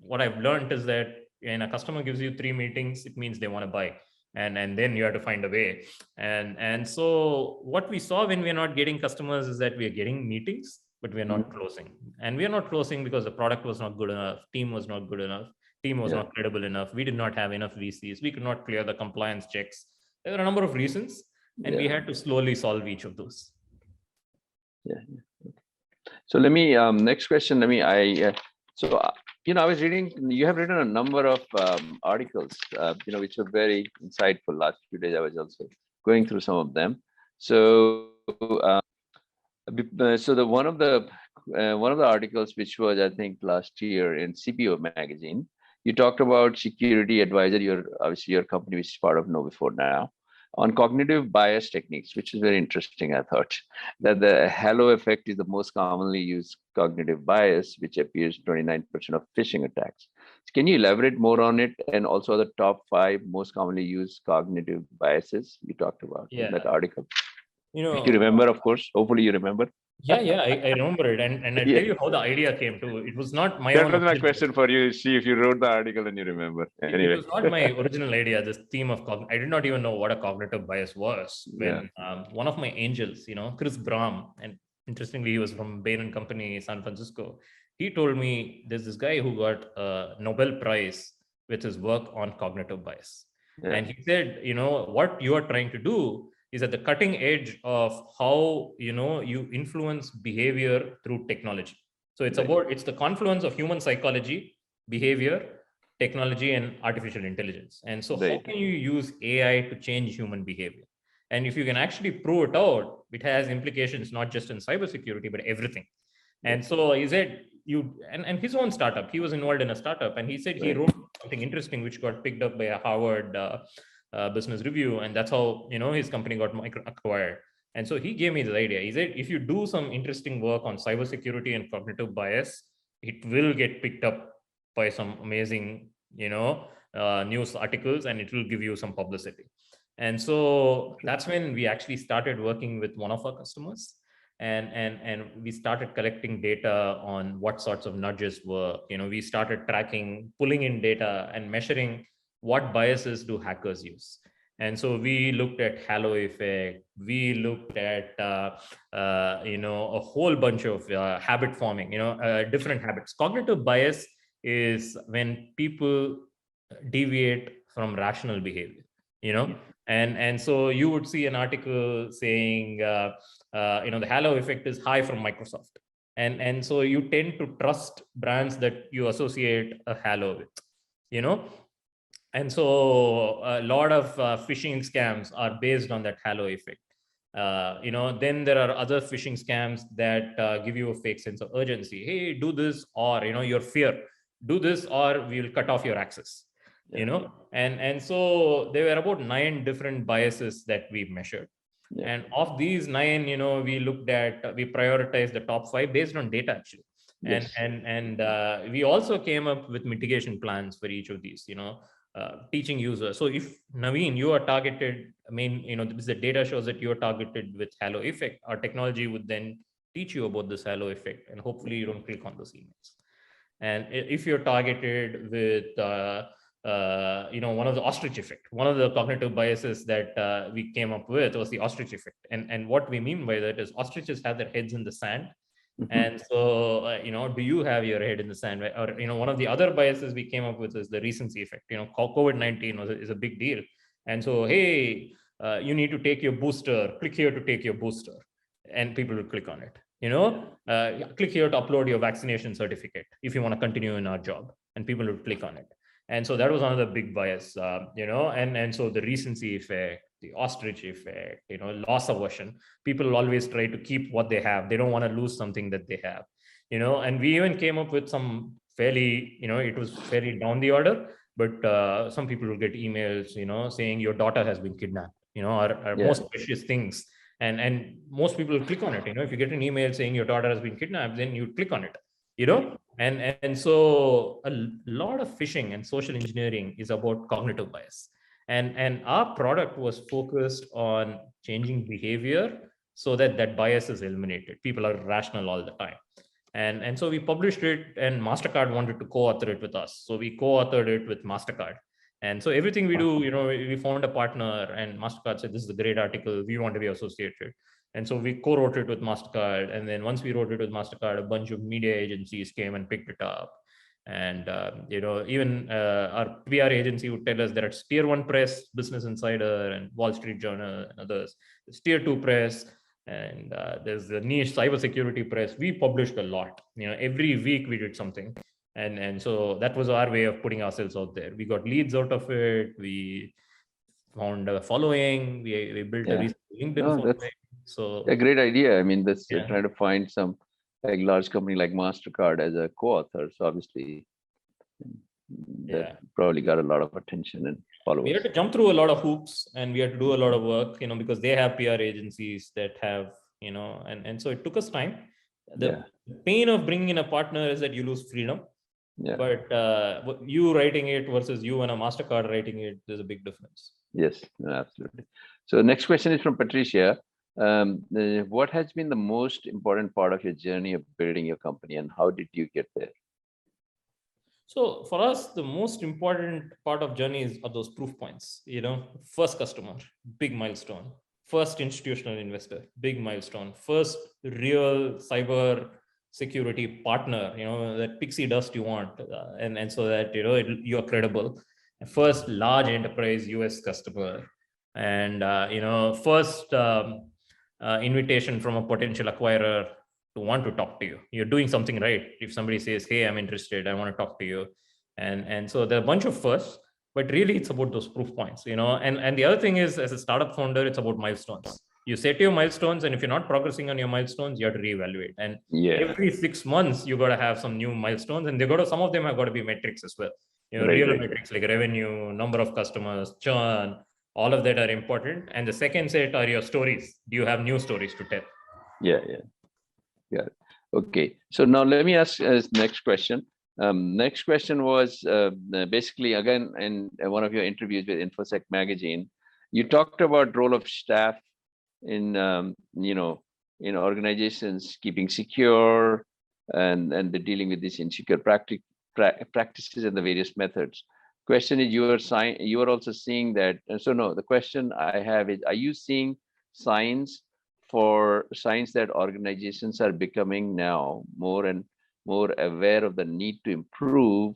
What I've learned is that when a customer gives you 3 meetings, it means they want to buy. And then you have to find a way. And so what we saw when we're not getting customers is that we are getting meetings, but we're not closing. And we're not closing because the product was not good enough, team was not good enough, team was not credible enough, we did not have enough VCs, we could not clear the compliance checks. There were a number of reasons, and we had to slowly solve each of those. So let me, next question, let me, I was reading, you have written a number of articles, which were very insightful. Last few days, I was also going through some of them. So, one of the articles, which was, I think, last year in CPO magazine, you talked about security advisor, obviously your company, which is part of KnowBe4 now, on cognitive bias techniques, which is very interesting. I thought that the halo effect is the most commonly used cognitive bias, which appears 29% of phishing attacks. So can you elaborate more on it, and also the top 5 most commonly used cognitive biases you talked about in that article? If you remember, of course, hopefully you remember. Yeah, I remember it, and I'll tell you how the idea came to. It was not my own. That was my question for you. See if you wrote the article and you remember. Anyway. It was not my original idea. This theme of I did not even know what a cognitive bias was when one of my angels, Chris Brahm, and interestingly, he was from Bain & Company, San Francisco. He told me there's this guy who got a Nobel Prize with his work on cognitive bias, and he said, what you are trying to do is at the cutting edge of how you influence behavior through technology. So it's it's the confluence of human psychology, behavior, technology, and artificial intelligence. And so how can you use AI to change human behavior? And if you can actually prove it out, it has implications not just in cybersecurity, but everything. And so he said, and his own startup, he was involved in a startup, and he said he wrote something interesting which got picked up by a Harvard Business Review, and that's how his company got acquired. And so he gave me this idea. He said, if you do some interesting work on cybersecurity and cognitive bias, it will get picked up by some amazing news articles, and it will give you some publicity. And so that's when we actually started working with one of our customers, and we started collecting data on what sorts of nudges work. We started tracking, pulling in data and measuring what biases do hackers use. And so we looked at halo effect, we looked at a whole bunch of habit forming, different habits. Cognitive bias is when people deviate from rational behavior, and so you would see an article saying the halo effect is high from Microsoft, and so you tend to trust brands that you associate a halo with, and so a lot of phishing scams are based on that halo effect. Then there are other phishing scams that give you a fake sense of urgency. Hey, do this, or your fear, do this, or we will cut off your access. And so there were about 9 different biases that we measured. And of these 9, we prioritized the top 5 based on data, actually. And we also came up with mitigation plans for each of these, teaching users. So if Naveen, you are targeted, the data shows that you are targeted with halo effect, our technology would then teach you about this halo effect, and hopefully you don't click on those emails. And if you're targeted with one of the Ostrich Effect, one of the cognitive biases that we came up with was the Ostrich Effect. And what we mean by that is ostriches have their heads in the sand. And so, do you have your head in the sand? Or, one of the other biases we came up with is the recency effect. COVID-19 is a big deal. And so, hey, you need to take your booster, click here to take your booster. And people will click on it. Click here to upload your vaccination certificate if you want to continue in our job. And people will click on it. And so that was another big bias, and so the recency effect, the Ostrich Effect, loss aversion. People always try to keep what they have. They don't want to lose something that they have, and we even came up with some fairly, it was fairly down the order, but some people will get emails, saying your daughter has been kidnapped, or most precious things. And most people will click on it. If you get an email saying your daughter has been kidnapped, then you click on it, And so a lot of phishing and social engineering is about cognitive bias. And our product was focused on changing behavior so that bias is eliminated. People are rational all the time. And so we published it, and MasterCard wanted to co-author it with us. So we co-authored it with MasterCard. And so everything we do, we found a partner, and MasterCard said, this is a great article, we want to be associated. And so we co-wrote it with MasterCard. And then once we wrote it with MasterCard, a bunch of media agencies came and picked it up. And even our PR agency would tell us that it's tier 1 press, Business Insider and Wall Street Journal and others. It's tier 2 press, and there's the niche cybersecurity press. We published a lot. Every week we did something, and so that was our way of putting ourselves out there. We got leads out of it. We found a following. We built a recent LinkedIn following. So a great idea. I mean, this Yeah. trying to find some large company like MasterCard as a co-author. So obviously, that probably got a lot of attention and followers. We had to jump through a lot of hoops, and we had to do a lot of work, because they have PR agencies that have, and so it took us time. The pain of bringing in a partner is that you lose freedom. Yeah. But you writing it versus you and a MasterCard writing it, there's a big difference. Yes, absolutely. So next question is from Patricia. What has been the most important part of your journey of building your company, and how did you get there? So for us, the most important part of journey are those proof points. First customer, big milestone. First institutional investor, big milestone. First real cyber security partner, that pixie dust you want, and so that you're credible. First large enterprise US customer, and first invitation from a potential acquirer to want to talk to you. You're doing something right. If somebody says, "Hey, I'm interested, I want to talk to you," and so there are a bunch of firsts, but really it's about those proof points. And the other thing is, as a startup founder, it's about milestones. You set your milestones, and if you're not progressing on your milestones, you have to reevaluate. And every 6 months, you got to have some new milestones, and some of them have got to be metrics as well. Real metrics like revenue, number of customers, churn, all of that are important. And the second set are your stories. Do you have new stories to tell? Yeah. Okay. So now let me ask next question. Next question was basically, again, in one of your interviews with InfoSec magazine, you talked about role of staff in in organizations keeping secure and dealing with these insecure practices and the various methods. Question is, you are also seeing that. So no, the question I have is, are you seeing signs that organizations are becoming now more and more aware of the need to improve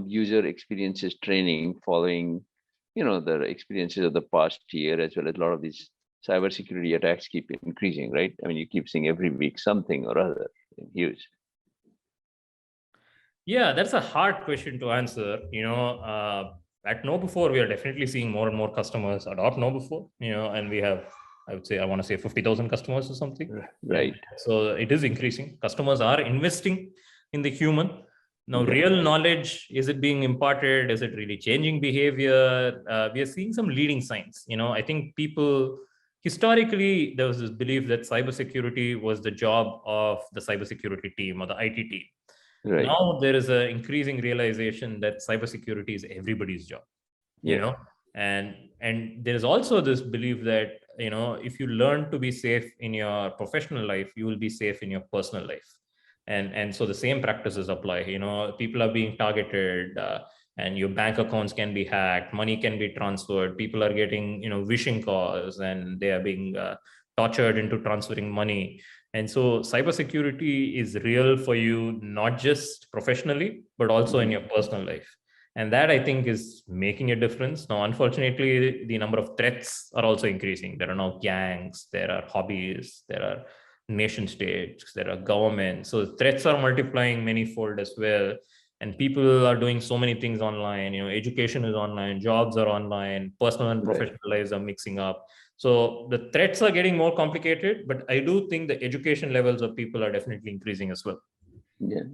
user experiences training following the experiences of the past year, as well as a lot of these cybersecurity attacks keep increasing, right? I mean, you keep seeing every week something or other huge. Yeah, that's a hard question to answer. At KnowBe4, we are definitely seeing more and more customers adopt KnowBe4, and we have, I want to say 50,000 customers or something. Right. So it is increasing. Customers are investing in the human. Now, real knowledge, is it being imparted? Is it really changing behavior? We are seeing some leading signs. I think historically, there was this belief that cybersecurity was the job of the cybersecurity team or the IT team. Right. Now there is an increasing realization that cybersecurity is everybody's job, and there is also this belief that, if you learn to be safe in your professional life, you will be safe in your personal life. And so the same practices apply. People are being targeted, and your bank accounts can be hacked, money can be transferred, people are getting, phishing calls, and they are being tortured into transferring money. And so cybersecurity is real for you, not just professionally, but also in your personal life. And that, I think, is making a difference. Now, unfortunately, the number of threats are also increasing. There are now gangs, there are hobbies, there are nation states, there are governments. So threats are multiplying manyfold as well. And people are doing so many things online. Education is online, jobs are online, personal and professional lives are mixing up. So the threats are getting more complicated, but I do think the education levels of people are definitely increasing as well. Yeah.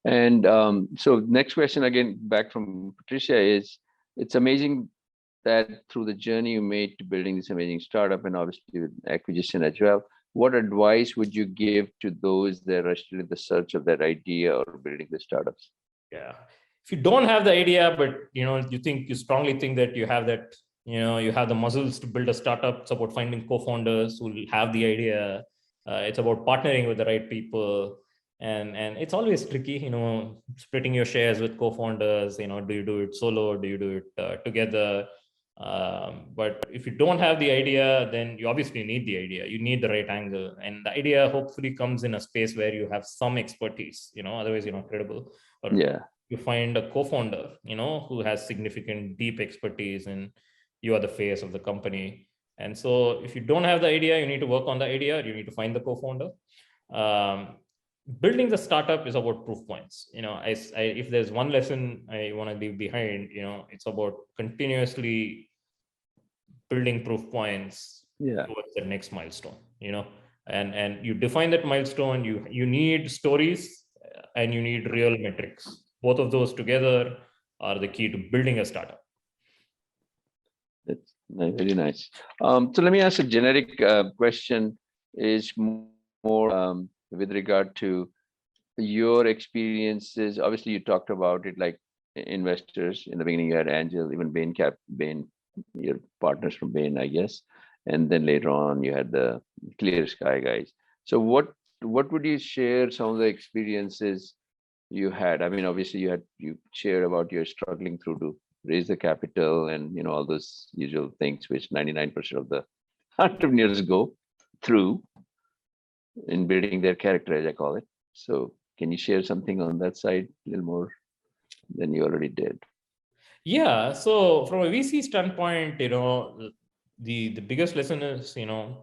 And so next question, again, back from Patricia, is it's amazing that through the journey you made to building this amazing startup, and obviously with acquisition as well, what advice would you give to those that are still in the search of that idea or building the startups? Yeah. If you don't have the idea, but you strongly think that you have that, you have the muscles to build a startup, it's about finding co-founders who will have the idea. It's about partnering with the right people. And it's always tricky, splitting your shares with co-founders. Do you do it solo? Do you do it together? But if you don't have the idea, then you obviously need the idea. You need the right angle, and the idea hopefully comes in a space where you have some expertise. Otherwise you're not credible. Or Yeah. you find a co-founder, who has significant deep expertise, and you are the face of the company. And so if you don't have the idea, you need to work on the idea. You need to find the co-founder. Building the startup is about proof points. If there's one lesson I want to leave behind, it's about continuously building proof points towards the next milestone. And you define that milestone. You need stories and you need real metrics. Both of those together are the key to building a startup. That's very nice. So let me ask a generic question. Is more with regard to your experiences. Obviously, you talked about it like investors. In the beginning, you had Angel, even Bain, your partners from Bain, I guess. And then later on, you had the Clear Sky guys. So what would you share some of the experiences you had? I mean, obviously, you shared about your struggling through to raise the capital and all those usual things which 99% of the entrepreneurs go through in building their character, as I call it. So can you share something on that side a little more than you already did? Yeah. So from a VC standpoint, the biggest lesson is,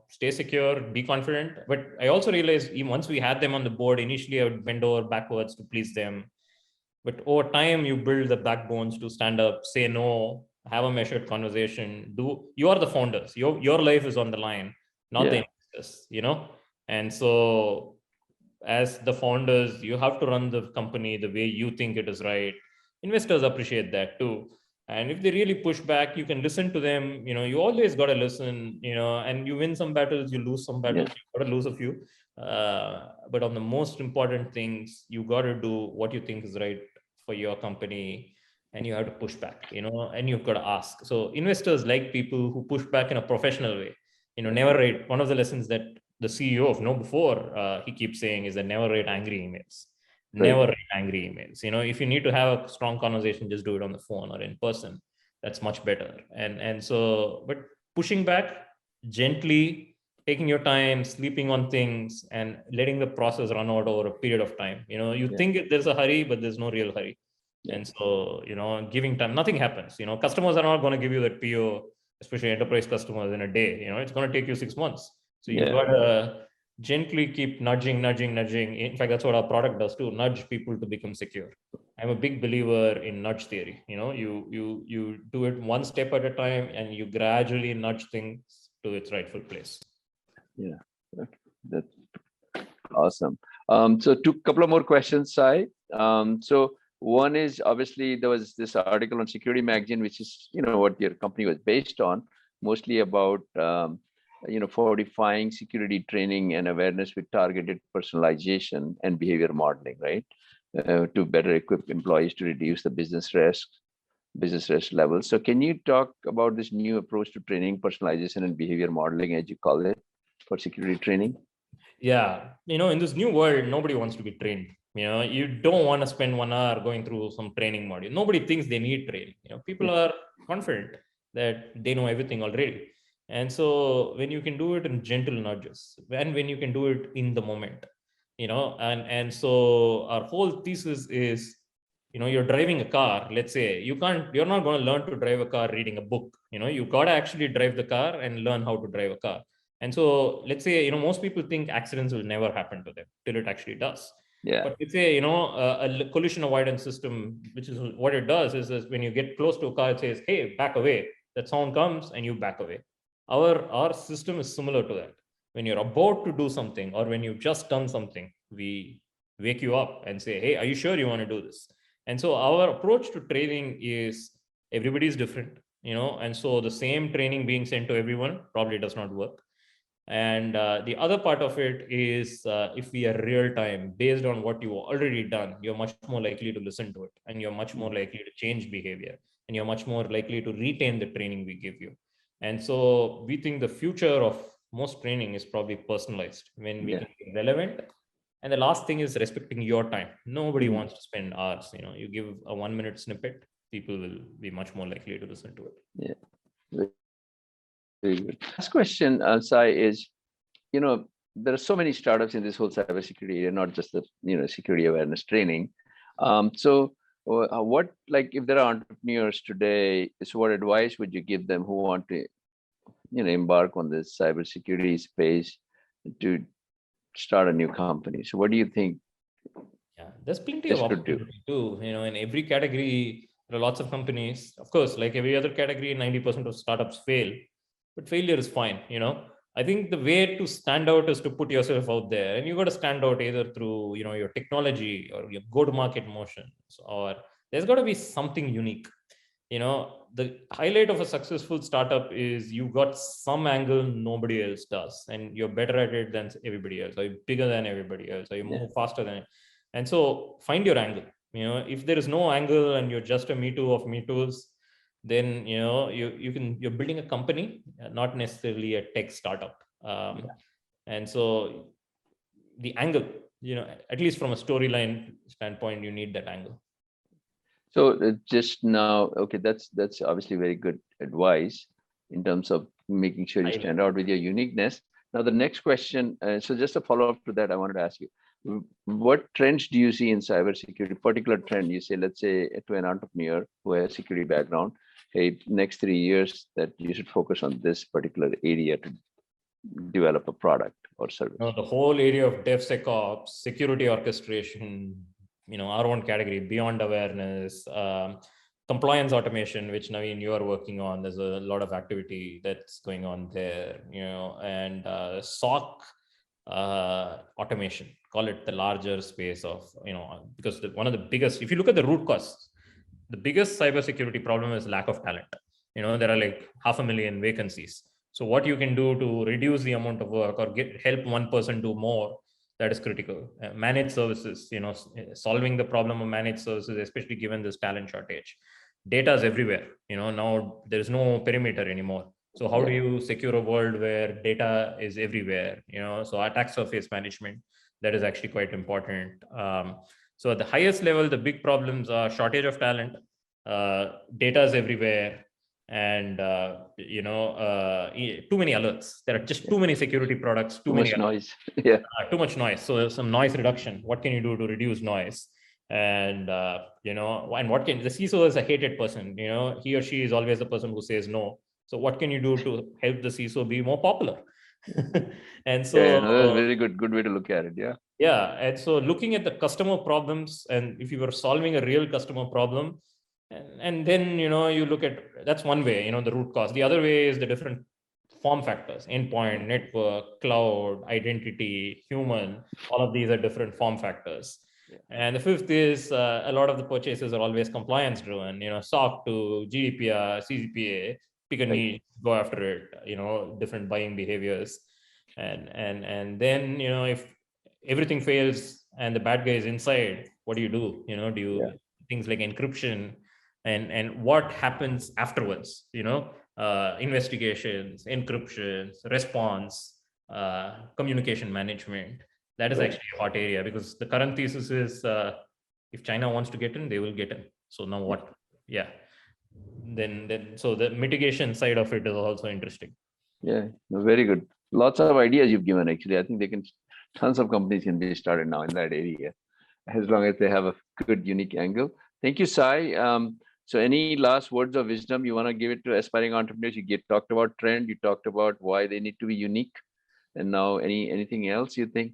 stay secure, be confident. But I also realized even once we had them on the board, initially I would bend over backwards to please them. But over time, you build the backbones to stand up, say no, have a measured conversation. You are the founders. Your life is on the line, not the investors, And so as the founders, you have to run the company the way you think it is right. Investors appreciate that too. And if they really push back, you can listen to them. You always got to listen, and you win some battles, you lose some battles, you got to lose a few. But on the most important things, you got to do what you think is right for your company, and you have to push back, and you've got to ask. So investors like people who push back in a professional way. Never write. One of the lessons that the CEO of KnowBe4, he keeps saying is that never write angry emails. Never write angry emails. If you need to have a strong conversation, just do it on the phone or in person. That's much better. And so, but pushing back gently, taking your time, sleeping on things, and letting the process run out over a period of time. You think there's a hurry, but there's no real hurry. And so, giving time, nothing happens. Customers are not going to give you that PO, especially enterprise customers, in a day. It's going to take you 6 months. So you got to gently keep nudging. In fact, that's what our product does too, nudge people to become secure. I'm a big believer in nudge theory. You do it one step at a time, and you gradually nudge things to its rightful place. Yeah, that's awesome. So couple of more questions, Sai. So one is, obviously there was this article on Security Magazine, which is what your company was based on, mostly about fortifying security training and awareness with targeted personalization and behavior modeling, right? To better equip employees to reduce the business risk levels. So can you talk about this new approach to training, personalization, and behavior modeling, as you call it, for security training? Yeah, in this new world, nobody wants to be trained. You don't want to spend 1 hour going through some training module. Nobody thinks they need training. People are confident that they know everything already. And so when you can do it in gentle nudges, and when you can do it in the moment, and so our whole thesis is, you're driving a car. Let's say you're not going to learn to drive a car reading a book. You got to actually drive the car and learn how to drive a car. And so let's say, most people think accidents will never happen to them till it actually does. Yeah. But let's say, a collision avoidance system, which is what it does is when you get close to a car, it says, hey, back away. That sound comes and you back away. Our system is similar to that. When you're about to do something, or when you've just done something, we wake you up and say, hey, are you sure you want to do this? And so our approach to training is everybody is different, and so the same training being sent to everyone probably does not work. And the other part of it is, if we are real time based on what you've already done, you're much more likely to listen to it, and you're much more likely to change behavior, and you're much more likely to retain the training we give you. And so we think the future of most training is probably personalized, when we can be relevant. And the last thing is respecting your time. Nobody wants to spend hours. You give a 1-minute snippet, people will be much more likely to listen to it. Yeah. Very good. Last question, Sai, is, there are so many startups in this whole cybersecurity area, not just the, security awareness training. So what, like, if there are entrepreneurs today, so what advice would you give them who want to, embark on this cybersecurity space to start a new company? So what do you think? Yeah, there's plenty This of could do. opportunity too. In every category, there are lots of companies. Of course, like every other category, 90% of startups fail, but failure is fine. I think the way to stand out is to put yourself out there, and you got to stand out either through, your technology or your go-to-market motions, or there's got to be something unique. The highlight of a successful startup is you got some angle nobody else does, and you're better at it than everybody else, or you're bigger than everybody else, or you move faster than it. And so find your angle. If there is no angle and you're just a me too of me too's, then you're building a company, not necessarily a tech startup. And so the angle, at least from a storyline standpoint, you need that angle. So just now, okay, that's obviously very good advice in terms of making sure you stand out with your uniqueness. Now, the next question, so just a follow-up to that, I wanted to ask you, what trends do you see in cybersecurity? Particular trend, you say, let's say to an entrepreneur who has a security background, hey, next 3 years that you should focus on this particular area to develop a product or service. The whole area of DevSecOps, security orchestration, our own category, beyond awareness, compliance automation, which Naveen, you are working on. There's a lot of activity that's going on there, and SOC automation, call it the larger space of, because one of the biggest, if you look at the root cause, the biggest cybersecurity problem is lack of talent. There are like 500,000 vacancies. So what you can do to reduce the amount of work or help one person do more, that is critical. Managed services, solving the problem of managed services, especially given this talent shortage. Data is everywhere. Now there is no perimeter anymore. So how do you secure a world where data is everywhere? So attack surface management, that is actually quite important. So at the highest level, the big problems are shortage of talent, data is everywhere, and too many alerts. There are just too many security products, too many much noise. Too much noise. So some noise reduction. What can you do to reduce noise? And and what can the CISO is a hated person. He or she is always the person who says no. So what can you do to help the CISO be more popular? And so that's a very good way to look at it. Yeah. And so looking at the customer problems, and if you were solving a real customer problem, and then you look at, that's one way, the root cause. The other way is the different form factors: endpoint, network, cloud, identity, human. All of these are different form factors. And the fifth is a lot of the purchases are always compliance driven, SOC to GDPR, CCPA, pick a niche, go after it, different buying behaviors. And then, if everything fails and the bad guy is inside, what do? Do you things like encryption and what happens afterwards, investigations, encryptions, response, communication management. That is actually a hot area, because the current thesis is if China wants to get in, they will get in. So now what? Then so the mitigation side of it is also interesting. Very good. Lots of ideas you've given. Actually, I think tons of companies can be started now in that area, as long as they have a good, unique angle. Thank you, Sai. So any last words of wisdom you want to give it to aspiring entrepreneurs? You talked about trend, you talked about why they need to be unique, and now anything else you think?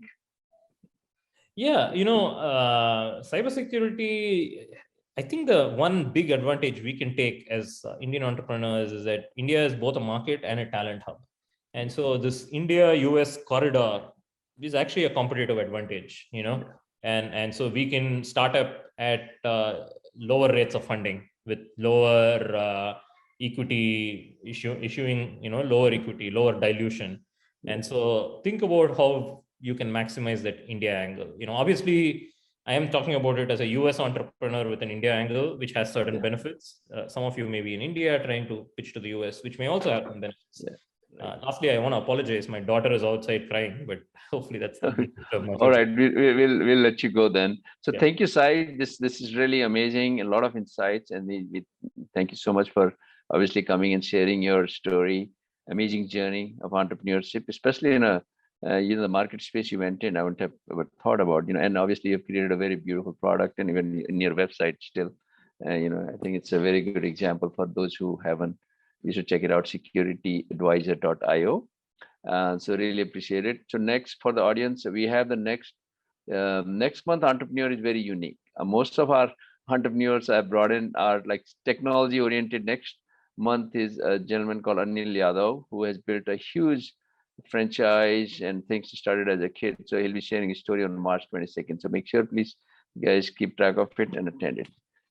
Cybersecurity, I think the one big advantage we can take as Indian entrepreneurs is that India is both a market and a talent hub. And so this India-US corridor is actually a competitive advantage, and so we can start up at lower rates of funding with lower equity issuing, lower equity, lower dilution. And so think about how you can maximize that India angle. Obviously, I am talking about it as a US entrepreneur with an India angle, which has certain benefits. Some of you may be in India trying to pitch to the US, which may also have some benefits. Lastly, I want to apologize. My daughter is outside crying, but hopefully that's all right. We'll let you go then. So thank you, Sai. This is really amazing. A lot of insights, and we thank you so much for obviously coming and sharing your story, amazing journey of entrepreneurship, especially in a the market space you went in. I wouldn't have ever thought about, and obviously you've created a very beautiful product, and even in your website still, I think it's a very good example for those who haven't. You should check it out, securityadvisor.io. So really appreciate it. So next, for the audience, we have the next month entrepreneur is very unique. Most of our entrepreneurs I brought in are like technology oriented. Next month is a gentleman called Anil Yadav, who has built a huge franchise and things he started as a kid. So he'll be sharing his story on March 22nd. So make sure, please, guys, keep track of it and attend it.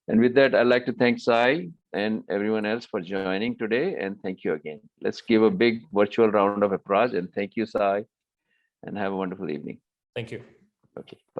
And with that, I'd like to thank Sai and everyone else for joining today. And thank you again. Let's give a big virtual round of applause. And thank you, Sai. And have a wonderful evening. Thank you. Okay. Bye.